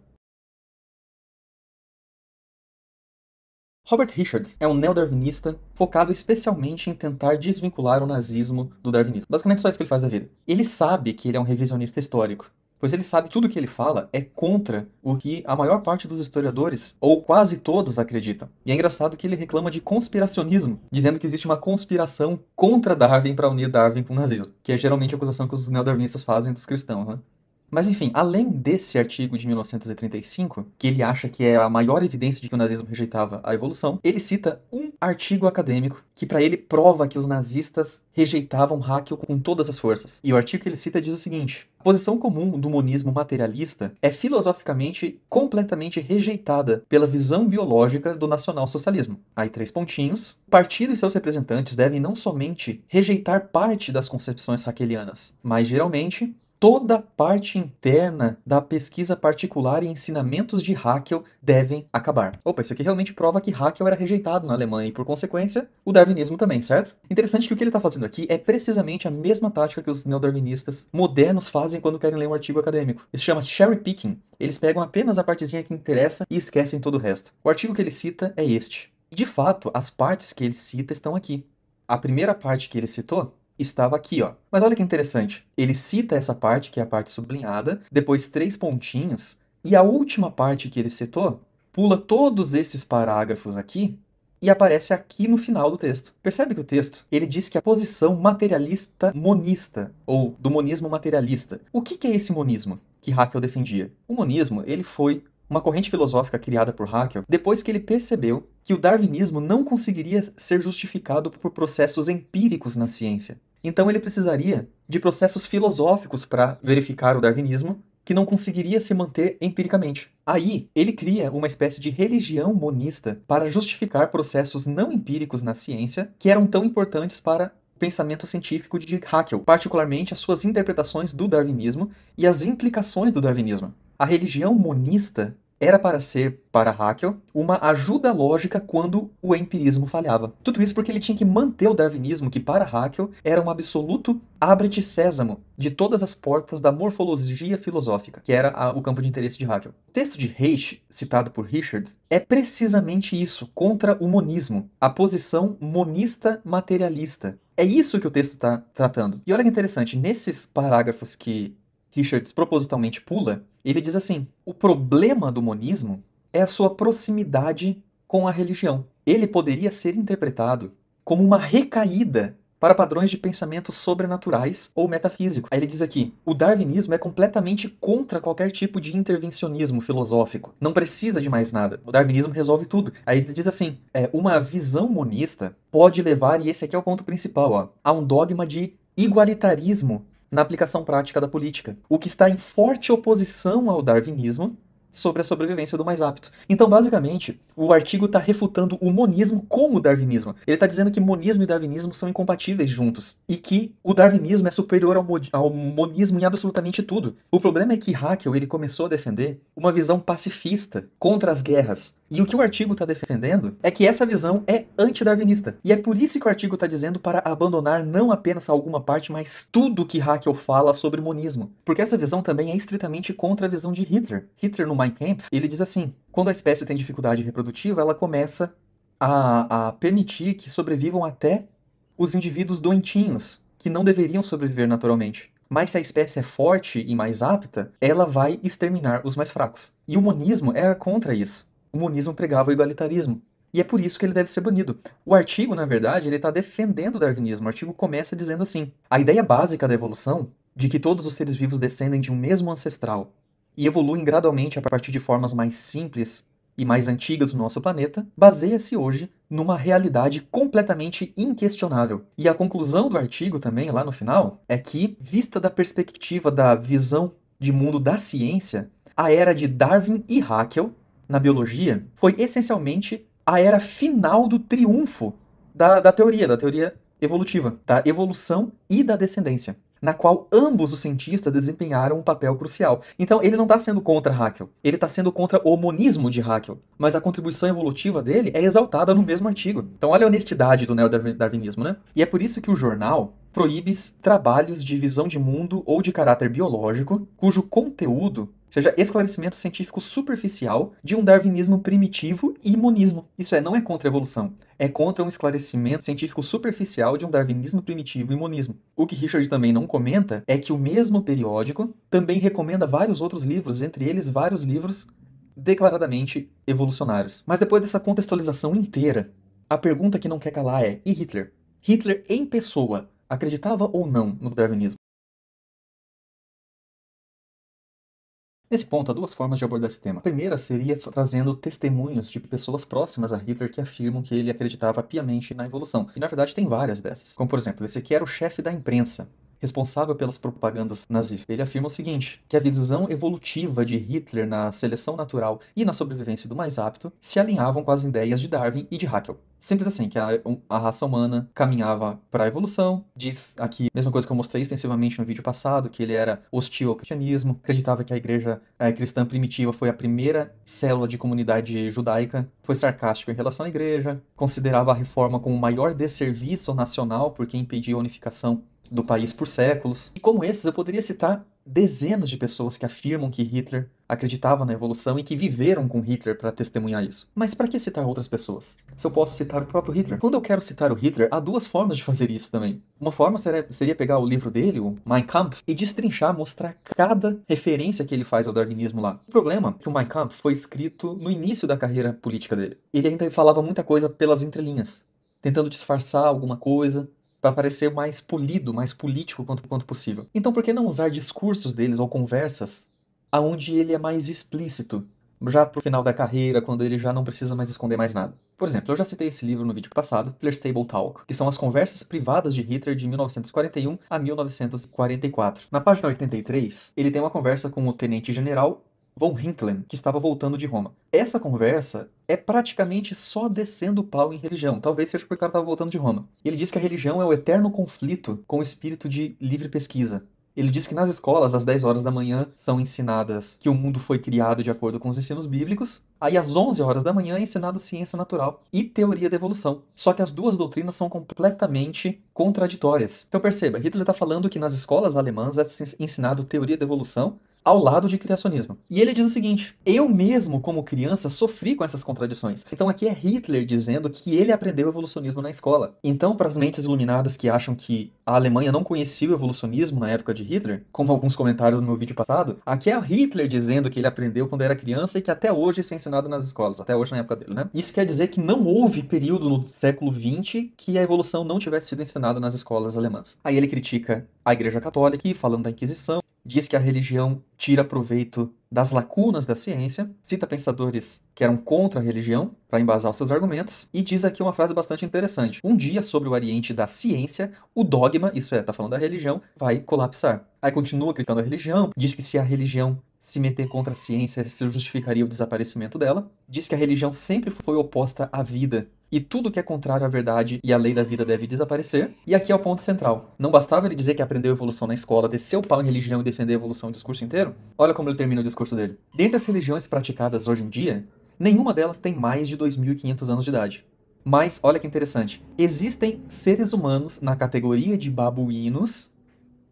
Robert Richards é um neodarwinista focado especialmente em tentar desvincular o nazismo do darwinismo. Basicamente só isso que ele faz da vida. Ele sabe que ele é um revisionista histórico, pois ele sabe que tudo que ele fala é contra o que a maior parte dos historiadores, ou quase todos, acreditam. E é engraçado que ele reclama de conspiracionismo, dizendo que existe uma conspiração contra Darwin para unir Darwin com o nazismo, que é geralmente a acusação que os neodarwinistas fazem dos cristãos, né? Mas enfim, além desse artigo de 1935, que ele acha que é a maior evidência de que o nazismo rejeitava a evolução, ele cita um artigo acadêmico que para ele prova que os nazistas rejeitavam Haeckel com todas as forças. E o artigo que ele cita diz o seguinte: a posição comum do monismo materialista é filosoficamente completamente rejeitada pela visão biológica do nacionalsocialismo. Aí 3 pontinhos. O partido e seus representantes devem não somente rejeitar parte das concepções haeckelianas, mas geralmente toda a parte interna da pesquisa particular e ensinamentos de Haeckel devem acabar. Opa, isso aqui realmente prova que Haeckel era rejeitado na Alemanha e, por consequência, o darwinismo também, certo? Interessante que o que ele está fazendo aqui é precisamente a mesma tática que os neodarwinistas modernos fazem quando querem ler um artigo acadêmico. Isso se chama cherry picking. Eles pegam apenas a partezinha que interessa e esquecem todo o resto. O artigo que ele cita é este. E, de fato, as partes que ele cita estão aqui. A primeira parte que ele citou estava aqui, ó. Mas olha que interessante. Ele cita essa parte, que é a parte sublinhada, depois 3 pontinhos, e a última parte que ele citou, pula todos esses parágrafos aqui e aparece aqui no final do texto. Percebe que o texto, ele diz que a posição materialista monista, ou do monismo materialista. O que é esse monismo que Haeckel defendia? O monismo, ele foi uma corrente filosófica criada por Haeckel depois que ele percebeu que o darwinismo não conseguiria ser justificado por processos empíricos na ciência. Então ele precisaria de processos filosóficos para verificar o darwinismo, que não conseguiria se manter empiricamente. Aí, ele cria uma espécie de religião monista para justificar processos não empíricos na ciência que eram tão importantes para o pensamento científico de Haeckel, particularmente as suas interpretações do darwinismo e as implicações do darwinismo. A religião monista era para ser, para Haeckel, uma ajuda lógica quando o empirismo falhava. Tudo isso porque ele tinha que manter o darwinismo, que para Haeckel era um absoluto abre-te sésamo de todas as portas da morfologia filosófica, que era o campo de interesse de Haeckel. O texto de Reich, citado por Richards, é precisamente isso, contra o monismo, a posição monista materialista. É isso que o texto está tratando. E olha que interessante, nesses parágrafos que Richards propositalmente pula, ele diz assim: o problema do monismo é a sua proximidade com a religião. Ele poderia ser interpretado como uma recaída para padrões de pensamento sobrenaturais ou metafísico. Aí ele diz aqui: o darwinismo é completamente contra qualquer tipo de intervencionismo filosófico. Não precisa de mais nada. O darwinismo resolve tudo. Aí ele diz assim: uma visão monista pode levar, e esse aqui é o ponto principal, a um dogma de igualitarismo na aplicação prática da política, o que está em forte oposição ao darwinismo sobre a sobrevivência do mais apto. Então, basicamente, o artigo está refutando o monismo com o darwinismo. Ele está dizendo que monismo e darwinismo são incompatíveis juntos, e que o darwinismo é superior ao monismo em absolutamente tudo. O problema é que Haeckel ele começou a defender uma visão pacifista contra as guerras. E o que o artigo está defendendo é que essa visão é antidarwinista. E é por isso que o artigo está dizendo para abandonar não apenas alguma parte, mas tudo que Haeckel fala sobre monismo. Porque essa visão também é estritamente contra a visão de Hitler. Hitler, no Mein Kampf, ele diz assim: quando a espécie tem dificuldade reprodutiva, ela começa a permitir que sobrevivam até os indivíduos doentinhos, que não deveriam sobreviver naturalmente. Mas se a espécie é forte e mais apta, ela vai exterminar os mais fracos. E o monismo era contra isso. O monismo pregava o igualitarismo. E é por isso que ele deve ser banido. O artigo, na verdade, ele está defendendo o darwinismo. O artigo começa dizendo assim: a ideia básica da evolução, de que todos os seres vivos descendem de um mesmo ancestral e evoluem gradualmente a partir de formas mais simples e mais antigas do nosso planeta, baseia-se hoje numa realidade completamente inquestionável. E a conclusão do artigo também, lá no final, é que, vista da perspectiva da visão de mundo da ciência, a era de Darwin e Haeckel na biologia foi essencialmente a era final do triunfo da teoria evolutiva, da evolução e da descendência, na qual ambos os cientistas desempenharam um papel crucial. Então ele não está sendo contra Haeckel, ele está sendo contra o monismo de Haeckel, mas a contribuição evolutiva dele é exaltada no mesmo artigo. Então olha a honestidade do neodarwinismo, né? E é por isso que o jornal proíbe trabalhos de visão de mundo ou de caráter biológico, cujo conteúdo seja esclarecimento científico superficial de um darwinismo primitivo e monismo. Isso não é contra a evolução, é contra um esclarecimento científico superficial de um darwinismo primitivo e monismo. O que Richard também não comenta é que o mesmo periódico também recomenda vários outros livros, entre eles vários livros declaradamente evolucionários. Mas depois dessa contextualização inteira, a pergunta que não quer calar é: e Hitler? Hitler em pessoa acreditava ou não no darwinismo? Nesse ponto, há duas formas de abordar esse tema. A primeira seria trazendo testemunhos de pessoas próximas a Hitler que afirmam que ele acreditava piamente na evolução. E, na verdade, tem várias dessas. Como, por exemplo, esse aqui era o chefe da imprensa, responsável pelas propagandas nazistas. Ele afirma o seguinte, que a visão evolutiva de Hitler na seleção natural e na sobrevivência do mais apto se alinhavam com as ideias de Darwin e de Haeckel. Simples assim, que a raça humana caminhava para a evolução. Diz aqui, mesma coisa que eu mostrei extensivamente no vídeo passado, que ele era hostil ao cristianismo, acreditava que a igreja cristã primitiva foi a primeira célula de comunidade judaica, foi sarcástico em relação à igreja, considerava a reforma como o maior desserviço nacional porque impedia a unificação do país por séculos. E como esses, eu poderia citar dezenas de pessoas que afirmam que Hitler acreditavam na evolução e que viveram com Hitler para testemunhar isso. Mas para que citar outras pessoas? Se eu posso citar o próprio Hitler. Quando eu quero citar o Hitler, há duas formas de fazer isso também. Uma forma seria pegar o livro dele, o Mein Kampf, e destrinchar, mostrar cada referência que ele faz ao darwinismo lá. O problema é que o Mein Kampf foi escrito no início da carreira política dele. Ele ainda falava muita coisa pelas entrelinhas, tentando disfarçar alguma coisa para parecer mais polido, mais político quanto possível. Então por que não usar discursos deles ou conversas aonde ele é mais explícito, já pro final da carreira, quando ele já não precisa mais esconder mais nada? Por exemplo, eu já citei esse livro no vídeo passado, Hitler's Table Talk, que são as conversas privadas de Hitler de 1941 a 1944. Na página 83, ele tem uma conversa com o tenente-general von Hinklen, que estava voltando de Roma. Essa conversa é praticamente só descendo o pau em religião. Talvez seja porque o cara estava voltando de Roma. Ele diz que a religião é o eterno conflito com o espírito de livre pesquisa. Ele diz que nas escolas, às 10 horas da manhã, são ensinadas que o mundo foi criado de acordo com os ensinos bíblicos. Aí, às 11 horas da manhã, é ensinado ciência natural e teoria da evolução. Só que as duas doutrinas são completamente contraditórias. Então, perceba, Hitler está falando que nas escolas alemãs é ensinado teoria da evolução ao lado de criacionismo. E ele diz o seguinte: eu mesmo, como criança, sofri com essas contradições. Então aqui é Hitler dizendo que ele aprendeu evolucionismo na escola. Então, para as mentes iluminadas que acham que a Alemanha não conhecia o evolucionismo na época de Hitler, como alguns comentários no meu vídeo passado, aqui é Hitler dizendo que ele aprendeu quando era criança e que até hoje isso é ensinado nas escolas, até hoje na época dele, né? Isso quer dizer que não houve período no século XX que a evolução não tivesse sido ensinada nas escolas alemãs. Aí ele critica a Igreja Católica, falando da Inquisição, diz que a religião tira proveito das lacunas da ciência, cita pensadores que eram contra a religião para embasar os seus argumentos, e diz aqui uma frase bastante interessante: um dia sobre o Oriente da ciência, o dogma, isso é, tá falando da religião, vai colapsar. Aí continua criticando a religião, diz que se a religião se meter contra a ciência, isso justificaria o desaparecimento dela, diz que a religião sempre foi oposta à vida, e tudo que é contrário à verdade e à lei da vida deve desaparecer. E aqui é o ponto central. Não bastava ele dizer que aprendeu evolução na escola, descer o pau em religião e defender a evolução o discurso inteiro? Olha como ele termina o discurso dele. Dentre as religiões praticadas hoje em dia, nenhuma delas tem mais de 2.500 anos de idade. Mas, olha que interessante, existem seres humanos na categoria de babuínos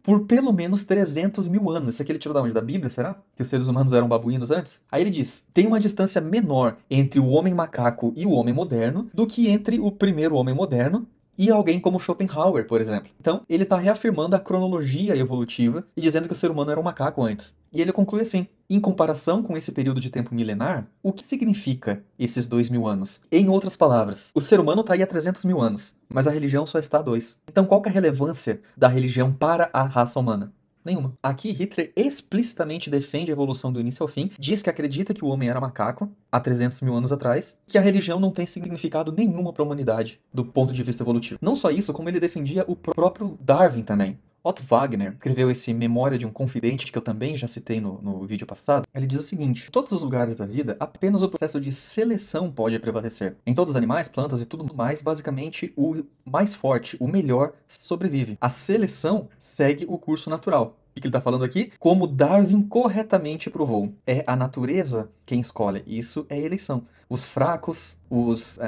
por pelo menos 300 mil anos. Isso aqui ele tirou da onde? Da Bíblia, será? Que os seres humanos eram babuínos antes? Aí ele diz, tem uma distância menor entre o homem macaco e o homem moderno do que entre o primeiro homem moderno e alguém como Schopenhauer, por exemplo. Então, ele está reafirmando a cronologia evolutiva e dizendo que o ser humano era um macaco antes. E ele conclui assim: em comparação com esse período de tempo milenar, o que significa esses 2.000 anos? Em outras palavras, o ser humano está aí há 300 mil anos, mas a religião só está há 2. Então qual que é a relevância da religião para a raça humana? Nenhuma. Aqui Hitler explicitamente defende a evolução do início ao fim, diz que acredita que o homem era macaco há 300 mil anos atrás, que a religião não tem significado nenhuma para a humanidade do ponto de vista evolutivo. Não só isso, como ele defendia o próprio Darwin também. Otto Wagner escreveu esse Memória de um Confidente, que eu também já citei no vídeo passado. Ele diz o seguinte: em todos os lugares da vida, apenas o processo de seleção pode prevalecer. Em todos os animais, plantas e tudo mais, basicamente, o mais forte, o melhor, sobrevive. A seleção segue o curso natural. O que ele está falando aqui? Como Darwin corretamente provou. É a natureza quem escolhe. Isso é eleição. Os fracos, os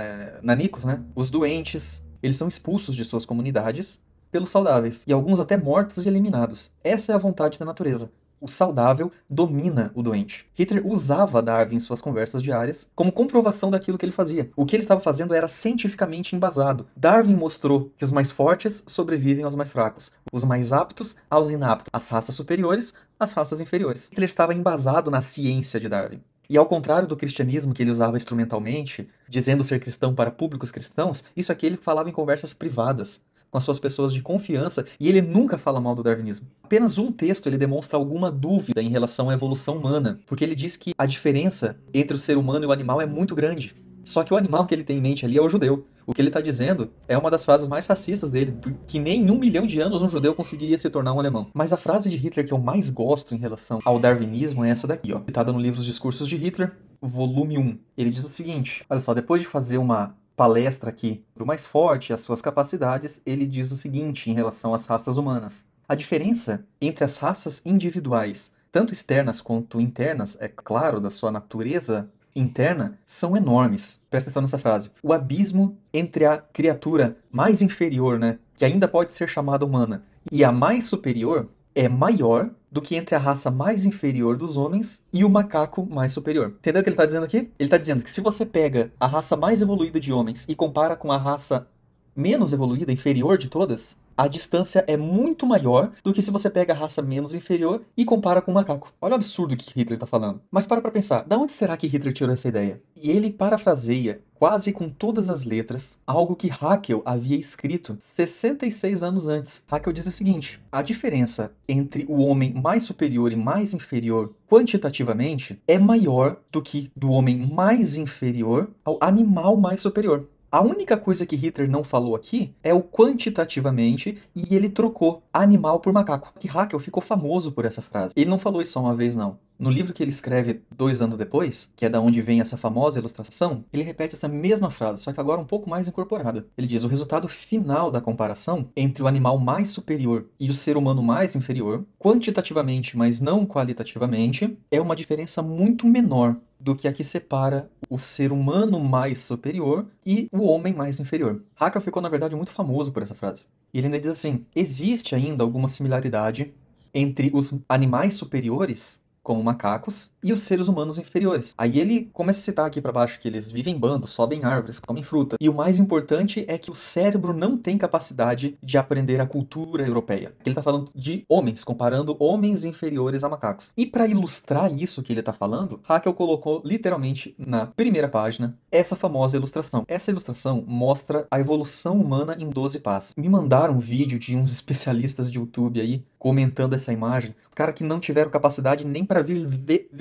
nanicos, né? Os doentes, eles são expulsos de suas comunidades pelos saudáveis, e alguns até mortos e eliminados. Essa é a vontade da natureza. O saudável domina o doente. Hitler usava Darwin em suas conversas diárias como comprovação daquilo que ele fazia. O que ele estava fazendo era cientificamente embasado. Darwin mostrou que os mais fortes sobrevivem aos mais fracos, os mais aptos aos inaptos, as raças superiores às raças inferiores. Hitler estava embasado na ciência de Darwin. E ao contrário do cristianismo que ele usava instrumentalmente, dizendo ser cristão para públicos cristãos, isso aqui ele falava em conversas privadas com as suas pessoas de confiança, e ele nunca fala mal do darwinismo. Apenas um texto ele demonstra alguma dúvida em relação à evolução humana, porque ele diz que a diferença entre o ser humano e o animal é muito grande. Só que o animal que ele tem em mente ali é o judeu. O que ele está dizendo é uma das frases mais racistas dele, que nem em 1 milhão de anos um judeu conseguiria se tornar um alemão. Mas a frase de Hitler que eu mais gosto em relação ao darwinismo é essa daqui, ó, citada no livro Os Discursos de Hitler, volume 1. Ele diz o seguinte: olha só, depois de fazer uma palestra aqui para o mais forte e as suas capacidades, ele diz o seguinte em relação às raças humanas: a diferença entre as raças individuais, tanto externas quanto internas, é claro, da sua natureza interna, são enormes. Presta atenção nessa frase. O abismo entre a criatura mais inferior, né, que ainda pode ser chamada humana, e a mais superior é maior do que entre a raça mais inferior dos homens e o macaco mais superior. Entendeu o que ele está dizendo aqui? Ele está dizendo que se você pega a raça mais evoluída de homens e compara com a raça menos evoluída, inferior de todas, a distância é muito maior do que se você pega a raça menos inferior e compara com o macaco. Olha o absurdo que Hitler está falando. Mas para pra pensar, da onde será que Hitler tirou essa ideia? E ele parafraseia, quase com todas as letras, algo que Haeckel havia escrito 66 anos antes. Haeckel diz o seguinte: a diferença entre o homem mais superior e mais inferior, quantitativamente, é maior do que do homem mais inferior ao animal mais superior. A única coisa que Hitler não falou aqui é o quantitativamente, e ele trocou animal por macaco. Que Haeckel ficou famoso por essa frase. Ele não falou isso só uma vez, não. No livro que ele escreve 2 anos depois, que é da onde vem essa famosa ilustração, ele repete essa mesma frase, só que agora um pouco mais incorporada. Ele diz: o resultado final da comparação entre o animal mais superior e o ser humano mais inferior, quantitativamente, mas não qualitativamente, é uma diferença muito menor do que a que separa o ser humano mais superior e o homem mais inferior. Haeckel ficou, na verdade, muito famoso por essa frase. E ele ainda diz assim: existe ainda alguma similaridade entre os animais superiores, como macacos, e os seres humanos inferiores. Aí ele começa a citar aqui para baixo que eles vivem em bando, sobem árvores, comem fruta. E o mais importante é que o cérebro não tem capacidade de aprender a cultura europeia. Ele está falando de homens, comparando homens inferiores a macacos. E para ilustrar isso que ele está falando, Haeckel colocou literalmente na primeira página essa famosa ilustração. Essa ilustração mostra a evolução humana em 12 passos. Me mandaram um vídeo de uns especialistas de YouTube aí comentando essa imagem. Os caras que não tiveram capacidade nem para vir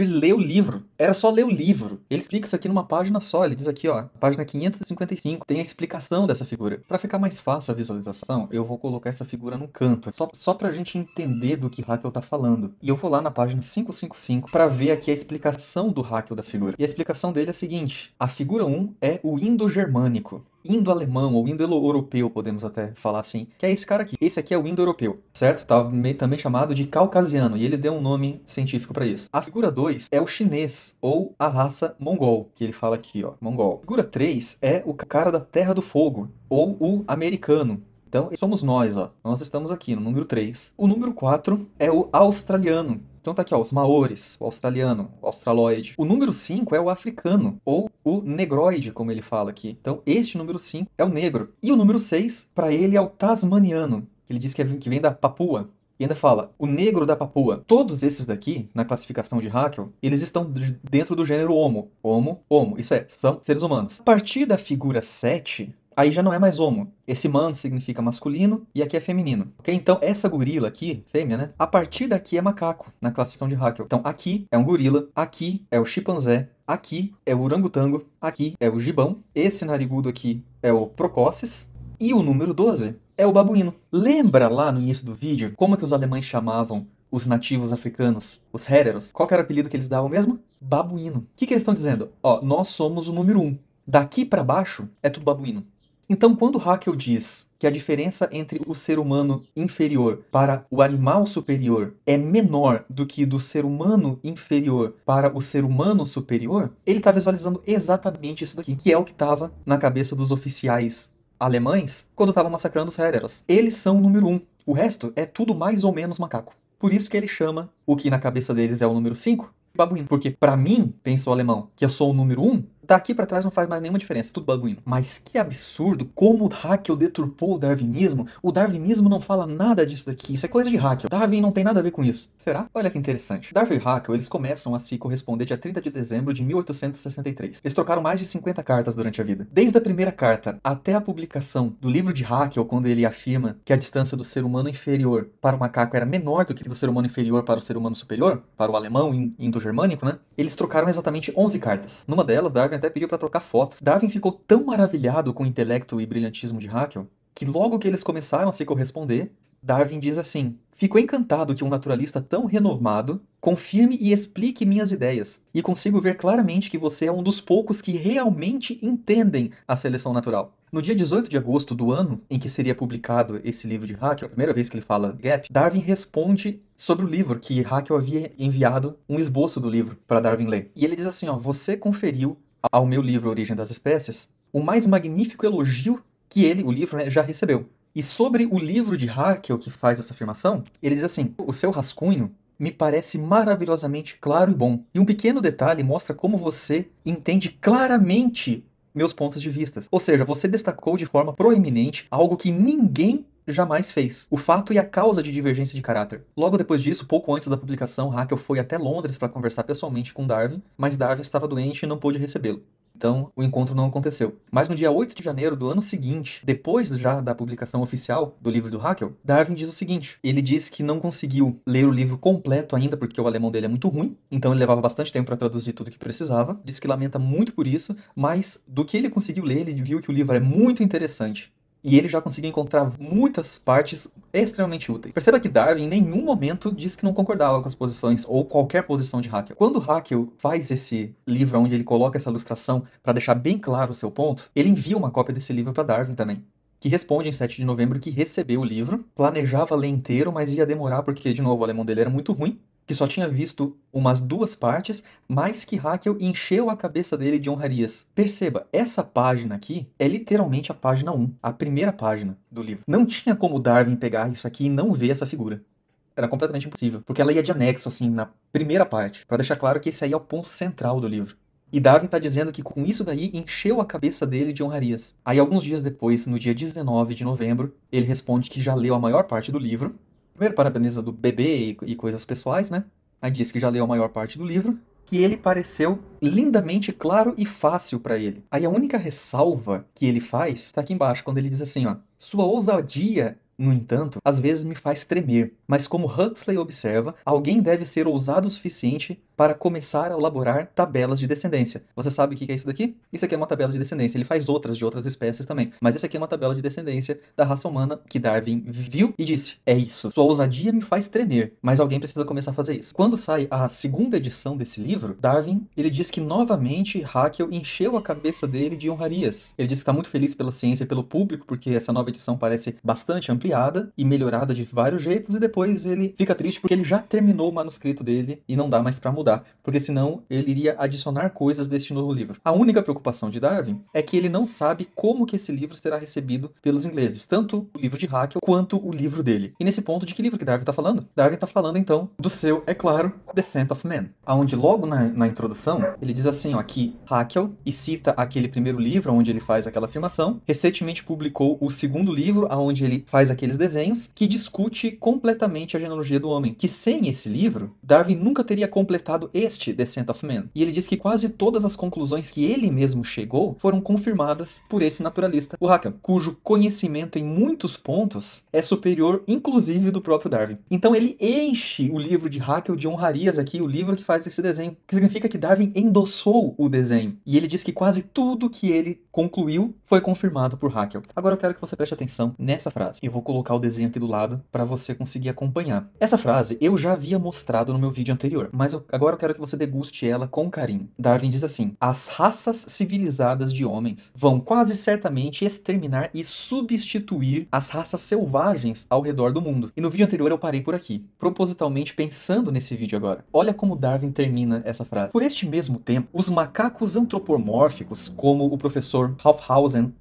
ler o livro. Era só ler o livro. Ele explica isso aqui numa página só. Ele diz aqui, ó, página 555, tem a explicação dessa figura. Para ficar mais fácil a visualização, eu vou colocar essa figura no canto. Só pra gente entender do que Haeckel tá falando. E eu vou lá na página 555 para ver aqui a explicação do Haeckel das figuras. E a explicação dele é a seguinte: a figura 1 é o indo-germânico. Indo-alemão ou indo-europeu, podemos até falar assim, que é esse cara aqui. Esse aqui é o indo-europeu, certo? Tá também chamado de caucasiano, e ele deu um nome científico para isso. A figura 2 é o chinês, ou a raça mongol, que ele fala aqui, ó, mongol. A figura 3 é o cara da Terra do Fogo, ou o americano. Então, somos nós, ó. Nós estamos aqui no número 3. O número 4 é o australiano. Então tá aqui, ó, os maores, o australiano, o australoide. O número 5 é o africano, ou o negroide, como ele fala aqui. Então, este número 5 é o negro. E o número 6, para ele, é o tasmaniano. Ele diz que vem da Papua. E ainda fala, o negro da Papua. Todos esses daqui, na classificação de Haeckel, eles estão dentro do gênero Homo. Homo, isso é, são seres humanos. A partir da figura 7... aí já não é mais homo. Esse man significa masculino e aqui é feminino. Ok? Então, essa gorila aqui, fêmea, né? A partir daqui é macaco, na classificação de Haeckel. Então, aqui é um gorila, aqui é o chimpanzé, aqui é o orangotango, aqui é o gibão, esse narigudo aqui é o procossis, e o número 12 é o babuíno. Lembra lá no início do vídeo como que os alemães chamavam os nativos africanos, os hereros? Qual que era o apelido que eles davam mesmo? Babuíno. O que eles estão dizendo? Ó, nós somos o número 1. Daqui para baixo é tudo babuíno. Então, quando Haeckel diz que a diferença entre o ser humano inferior para o animal superior é menor do que do ser humano inferior para o ser humano superior, ele está visualizando exatamente isso daqui, que é o que estava na cabeça dos oficiais alemães quando estavam massacrando os hereros. Eles são o número 1. O resto é tudo mais ou menos macaco. Por isso que ele chama o que na cabeça deles é o número 5, babuíno. Porque para mim, pensa o alemão, que eu sou o número 1, daqui para trás não faz mais nenhuma diferença, tudo babuíno. Mas que absurdo, como Haeckel deturpou o darwinismo. O darwinismo não fala nada disso daqui, isso é coisa de Haeckel. Darwin não tem nada a ver com isso. Será? Olha que interessante. Darwin e Haeckel, eles começam a se corresponder dia 30 de dezembro de 1863. Eles trocaram mais de 50 cartas durante a vida. Desde a primeira carta até a publicação do livro de Haeckel, quando ele afirma que a distância do ser humano inferior para o macaco era menor do que do ser humano inferior para o ser humano superior, para o alemão indo-germânico, né? Eles trocaram exatamente 11 cartas. Numa delas, Darwin até pediu para trocar fotos. Darwin ficou tão maravilhado com o intelecto e brilhantismo de Haeckel que logo que eles começaram a se corresponder, Darwin diz assim: fico encantado que um naturalista tão renomado confirme e explique minhas ideias, e consigo ver claramente que você é um dos poucos que realmente entendem a seleção natural. No dia 18 de agosto do ano em que seria publicado esse livro de Haeckel, a primeira vez que ele fala Gap, Darwin responde sobre o livro, que Haeckel havia enviado um esboço do livro para Darwin ler. E ele diz assim, ó: você conferiu ao meu livro Origem das Espécies o mais magnífico elogio que ele, o livro, né, já recebeu. E sobre o livro de Haeckel que faz essa afirmação, ele diz assim: o seu rascunho me parece maravilhosamente claro e bom. E um pequeno detalhe mostra como você entende claramente meus pontos de vista. Ou seja, você destacou de forma proeminente algo que ninguém jamais fez. O fato e a causa de divergência de caráter. Logo depois disso, pouco antes da publicação, Haeckel foi até Londres para conversar pessoalmente com Darwin, mas Darwin estava doente e não pôde recebê-lo. Então, o encontro não aconteceu. Mas no dia 8 de janeiro do ano seguinte, depois já da publicação oficial do livro do Haeckel, Darwin diz o seguinte: ele diz que não conseguiu ler o livro completo ainda porque o alemão dele é muito ruim, então ele levava bastante tempo para traduzir tudo que precisava. Diz que lamenta muito por isso, mas do que ele conseguiu ler, ele viu que o livro é muito interessante. E ele já conseguiu encontrar muitas partes extremamente úteis. Perceba que Darwin em nenhum momento disse que não concordava com as posições ou qualquer posição de Haeckel. Quando Haeckel faz esse livro onde ele coloca essa ilustração para deixar bem claro o seu ponto, ele envia uma cópia desse livro para Darwin também, que responde em 7 de novembro que recebeu o livro, planejava ler inteiro, mas ia demorar porque, de novo, o alemão dele era muito ruim, que só tinha visto umas 2 partes, mas que Haeckel encheu a cabeça dele de honrarias. Perceba, essa página aqui é literalmente a página 1, a primeira página do livro. Não tinha como Darwin pegar isso aqui e não ver essa figura. Era completamente impossível, porque ela ia de anexo, assim, na primeira parte, para deixar claro que esse aí é o ponto central do livro. E Darwin está dizendo que com isso daí encheu a cabeça dele de honrarias. Aí alguns dias depois, no dia 19 de novembro, ele responde que já leu a maior parte do livro. Primeiro parabeniza do bebê e coisas pessoais, né? Aí diz que já leu a maior parte do livro, que ele pareceu lindamente claro e fácil para ele. Aí a única ressalva que ele faz está aqui embaixo, quando ele diz assim, ó: sua ousadia, no entanto, às vezes me faz tremer, mas como Huxley observa, alguém deve ser ousado o suficiente para começar a elaborar tabelas de descendência. Você sabe o que é isso daqui? Isso aqui é uma tabela de descendência. Ele faz outras de outras espécies também. Mas essa aqui é uma tabela de descendência da raça humana que Darwin viu e disse: é isso. Sua ousadia me faz tremer, mas alguém precisa começar a fazer isso. Quando sai a segunda edição desse livro, Darwin, ele diz que novamente Haeckel encheu a cabeça dele de honrarias. Ele diz que está muito feliz pela ciência e pelo público, porque essa nova edição parece bastante ampliada e melhorada de vários jeitos, e depois ele fica triste porque ele já terminou o manuscrito dele e não dá mais para mudar, porque senão ele iria adicionar coisas deste novo livro. A única preocupação de Darwin é que ele não sabe como que esse livro será recebido pelos ingleses, tanto o livro de Haeckel quanto o livro dele. E nesse ponto, de que livro que Darwin está falando? Darwin está falando então do seu, é claro, Descent of Man, onde logo na introdução ele diz assim, ó, que Haeckel, e cita aquele primeiro livro onde ele faz aquela afirmação, recentemente publicou o segundo livro onde ele faz aqueles desenhos, que discute completamente a genealogia do homem, que sem esse livro, Darwin nunca teria completado este Descent of Man. E ele diz que quase todas as conclusões que ele mesmo chegou foram confirmadas por esse naturalista, o Haeckel, cujo conhecimento em muitos pontos é superior, inclusive, do próprio Darwin. Então ele enche o livro de Haeckel de honrarias aqui, o livro que faz esse desenho, que significa que Darwin endossou o desenho. E ele diz que quase tudo que ele concluiu foi confirmado por Haeckel. Agora eu quero que você preste atenção nessa frase. Eu vou colocar o desenho aqui do lado para você conseguir acompanhar. Essa frase eu já havia mostrado no meu vídeo anterior, mas agora eu quero que você deguste ela com carinho. Darwin diz assim: as raças civilizadas de homens vão quase certamente exterminar e substituir as raças selvagens ao redor do mundo. E no vídeo anterior eu parei por aqui, propositalmente pensando nesse vídeo agora. Olha como Darwin termina essa frase. Por este mesmo tempo, os macacos antropomórficos, como o professor Hofhausen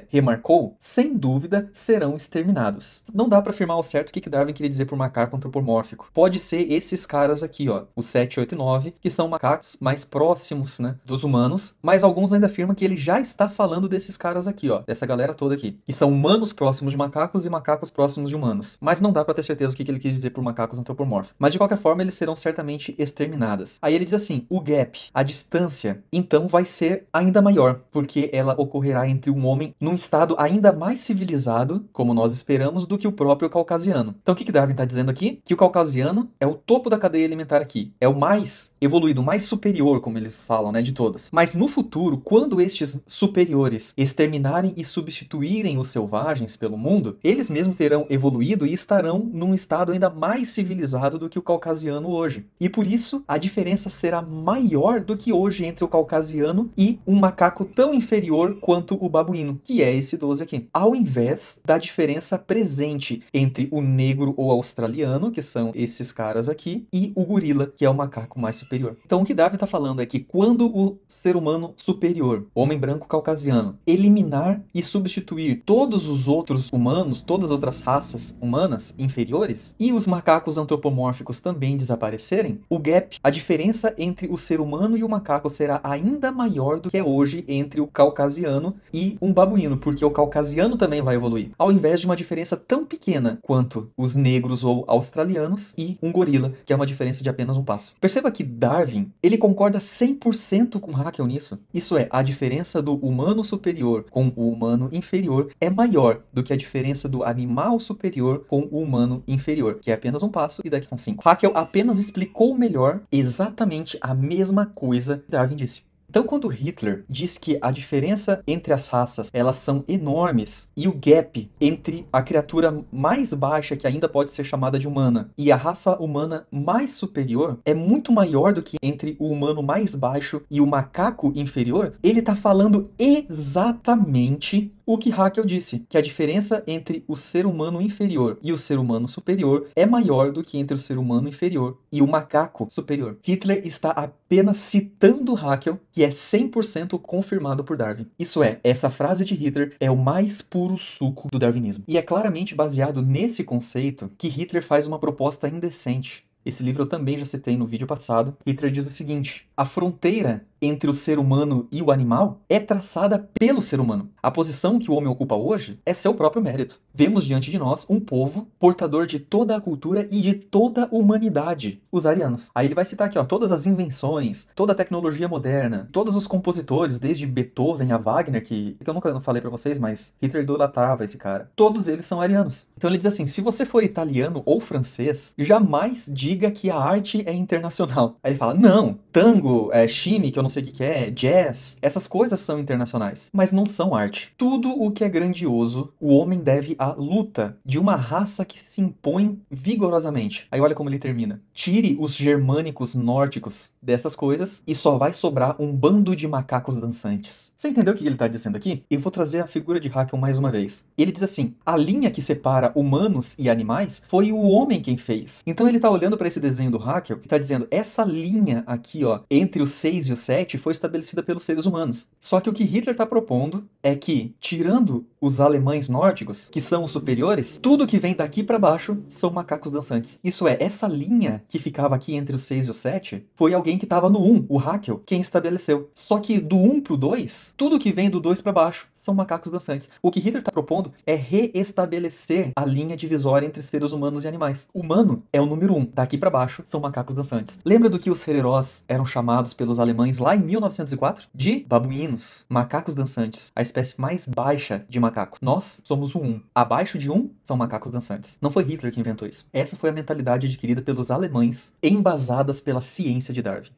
remarcou, sem dúvida serão exterminados. Não dá para afirmar ao certo o que Darwin queria dizer por macaco antropomórfico. Pode ser esses caras aqui, ó, os 7, 8 e 9, que são macacos mais próximos, né, dos humanos, mas alguns ainda afirmam que ele já está falando desses caras aqui, ó, dessa galera toda aqui, que são humanos próximos de macacos e macacos próximos de humanos. Mas não dá para ter certeza o que ele quis dizer por macacos antropomórficos. Mas de qualquer forma, eles serão certamente exterminadas. Aí ele diz assim: o gap, a distância, então vai ser ainda maior, porque ela ocorrerá entre um homem num estado ainda mais civilizado, como nós esperamos, do que o próprio caucasiano. Então o que Darwin está dizendo aqui? Que o caucasiano é o topo da cadeia alimentar aqui. É o mais evoluído, o mais superior, como eles falam, né, de todos. Mas no futuro, quando estes superiores exterminarem e substituírem os selvagens pelo mundo, eles mesmos terão evoluído e estarão num estado ainda mais civilizado do que o caucasiano hoje. E por isso, a diferença será maior do que hoje entre o caucasiano e um macaco tão inferior quanto o babuíno, que é esse idoso aqui. Ao invés da diferença diferença presente entre o negro ou australiano, que são esses caras aqui, e o gorila, que é o macaco mais superior. Então o que Darwin está falando é que quando o ser humano superior, homem branco caucasiano, eliminar e substituir todos os outros humanos, todas as outras raças humanas inferiores, e os macacos antropomórficos também desaparecerem, o gap, a diferença entre o ser humano e o macaco será ainda maior do que é hoje entre o caucasiano e um babuíno, porque o caucasiano também vai evoluir, ao invés de uma diferença tão pequena quanto os negros ou australianos e um gorila, que é uma diferença de apenas um passo. Perceba que Darwin, ele concorda 100% com Haeckel nisso. Isso é, a diferença do humano superior com o humano inferior é maior do que a diferença do animal superior com o humano inferior, que é apenas um passo e daqui são 5. Haeckel apenas explicou melhor exatamente a mesma coisa que Darwin disse. Então, quando Hitler diz que a diferença entre as raças, elas são enormes, e o gap entre a criatura mais baixa, que ainda pode ser chamada de humana, e a raça humana mais superior, é muito maior do que entre o humano mais baixo e o macaco inferior, ele está falando exatamente o que Haeckel disse, que a diferença entre o ser humano inferior e o ser humano superior é maior do que entre o ser humano inferior e o macaco superior. Hitler está apenas citando Haeckel, que é 100% confirmado por Darwin. Isso é, essa frase de Hitler é o mais puro suco do darwinismo. E é claramente baseado nesse conceito que Hitler faz uma proposta indecente. Esse livro eu também já citei no vídeo passado. Hitler diz o seguinte: a fronteira entre o ser humano e o animal é traçada pelo ser humano. A posição que o homem ocupa hoje é seu próprio mérito. Vemos diante de nós um povo portador de toda a cultura e de toda a humanidade, os arianos. Aí ele vai citar aqui, ó, todas as invenções, toda a tecnologia moderna, todos os compositores, desde Beethoven a Wagner, que eu nunca falei pra vocês, mas Hitler idolatrava esse cara. Todos eles são arianos. Então ele diz assim: se você for italiano ou francês, jamais diga que a arte é internacional. Aí ele fala: não, tango, shimmy, que eu não sei o que é, jazz, essas coisas são internacionais, mas não são arte. Tudo o que é grandioso, o homem deve à luta de uma raça que se impõe vigorosamente. Aí olha como ele termina: tire os germânicos nórdicos dessas coisas e só vai sobrar um bando de macacos dançantes. Você entendeu o que ele está dizendo aqui? Eu vou trazer a figura de Haeckel mais uma vez. Ele diz assim: a linha que separa humanos e animais foi o homem quem fez. Então ele está olhando para esse desenho do Haeckel e está dizendo: essa linha aqui, ó, entre o 6 e o 7 foi estabelecida pelos seres humanos. Só que o que Hitler está propondo é que, tirando os alemães nórdicos, que são os superiores, tudo que vem daqui para baixo são macacos dançantes. Isso é, essa linha que ficava aqui entre o 6 e o 7 foi alguém que estava no 1, o Haeckel, quem estabeleceu. Só que do 1 pro 2, tudo que vem do 2 para baixo são macacos dançantes. O que Hitler está propondo é reestabelecer a linha divisória entre seres humanos e animais. Humano é o número 1, daqui para baixo são macacos dançantes. Lembra do que os Hereros eram chamados pelos alemães lá em 1904? De babuínos, macacos dançantes, a espécie mais baixa de macaco. Nós somos o 1. Abaixo de 1 são macacos dançantes. Não foi Hitler que inventou isso. Essa foi a mentalidade adquirida pelos alemães, embasadas pela ciência de Darwin.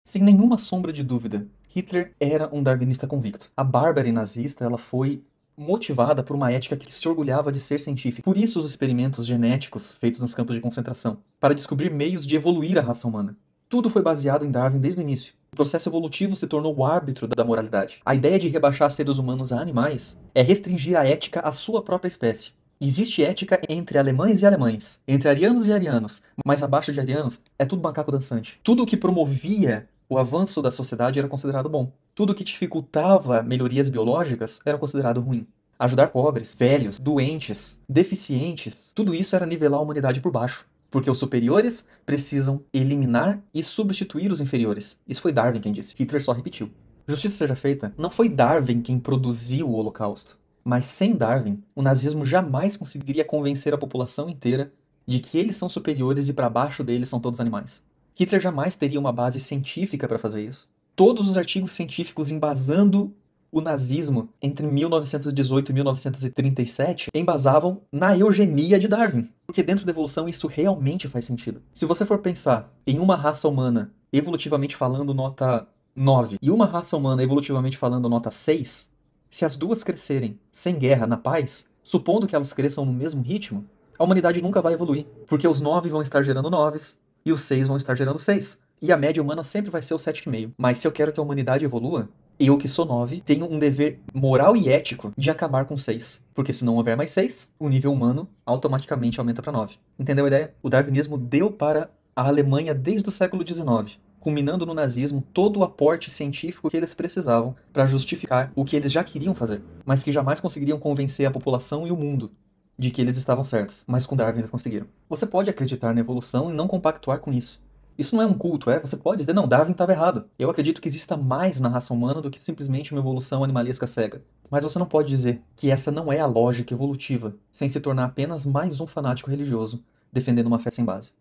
Sem nenhuma sombra de dúvida, Hitler era um darwinista convicto. A Bárbara nazista, ela foi motivada por uma ética que se orgulhava de ser científica. Por isso os experimentos genéticos feitos nos campos de concentração, para descobrir meios de evoluir a raça humana. Tudo foi baseado em Darwin desde o início. O processo evolutivo se tornou o árbitro da moralidade. A ideia de rebaixar seres humanos a animais é restringir a ética à sua própria espécie. Existe ética entre alemães e alemães, entre arianos e arianos, mas abaixo de arianos é tudo macaco dançante. Tudo o que promovia o avanço da sociedade era considerado bom. Tudo que dificultava melhorias biológicas era considerado ruim. Ajudar pobres, velhos, doentes, deficientes, tudo isso era nivelar a humanidade por baixo. Porque os superiores precisam eliminar e substituir os inferiores. Isso foi Darwin quem disse. Hitler só repetiu. Justiça seja feita, não foi Darwin quem produziu o Holocausto. Mas sem Darwin, o nazismo jamais conseguiria convencer a população inteira de que eles são superiores e para baixo deles são todos animais. Hitler jamais teria uma base científica para fazer isso. Todos os artigos científicos embasando o nazismo entre 1918 e 1937 embasavam na eugenia de Darwin. Porque dentro da evolução isso realmente faz sentido. Se você for pensar em uma raça humana, evolutivamente falando, nota 9, e uma raça humana, evolutivamente falando, nota 6, se as duas crescerem sem guerra, na paz, supondo que elas cresçam no mesmo ritmo, a humanidade nunca vai evoluir. Porque os 9 vão estar gerando 9s, e os 6 vão estar gerando 6. E a média humana sempre vai ser o 7,5. Mas se eu quero que a humanidade evolua, Eu, que sou 9, tenho um dever moral e ético de acabar com 6. Porque se não houver mais 6, o nível humano automaticamente aumenta para 9. Entendeu a ideia? O darwinismo deu para a Alemanha desde o século XIX, culminando no nazismo todo o aporte científico que eles precisavam para justificar o que eles já queriam fazer, mas que jamais conseguiriam convencer a população e o mundo de que eles estavam certos. Mas com Darwin eles conseguiram. Você pode acreditar na evolução e não compactuar com isso. Isso não é um culto, é? Você pode dizer, não, Darwin estava errado. Eu acredito que exista mais na raça humana do que simplesmente uma evolução animalesca cega. Mas você não pode dizer que essa não é a lógica evolutiva, sem se tornar apenas mais um fanático religioso, defendendo uma fé sem base.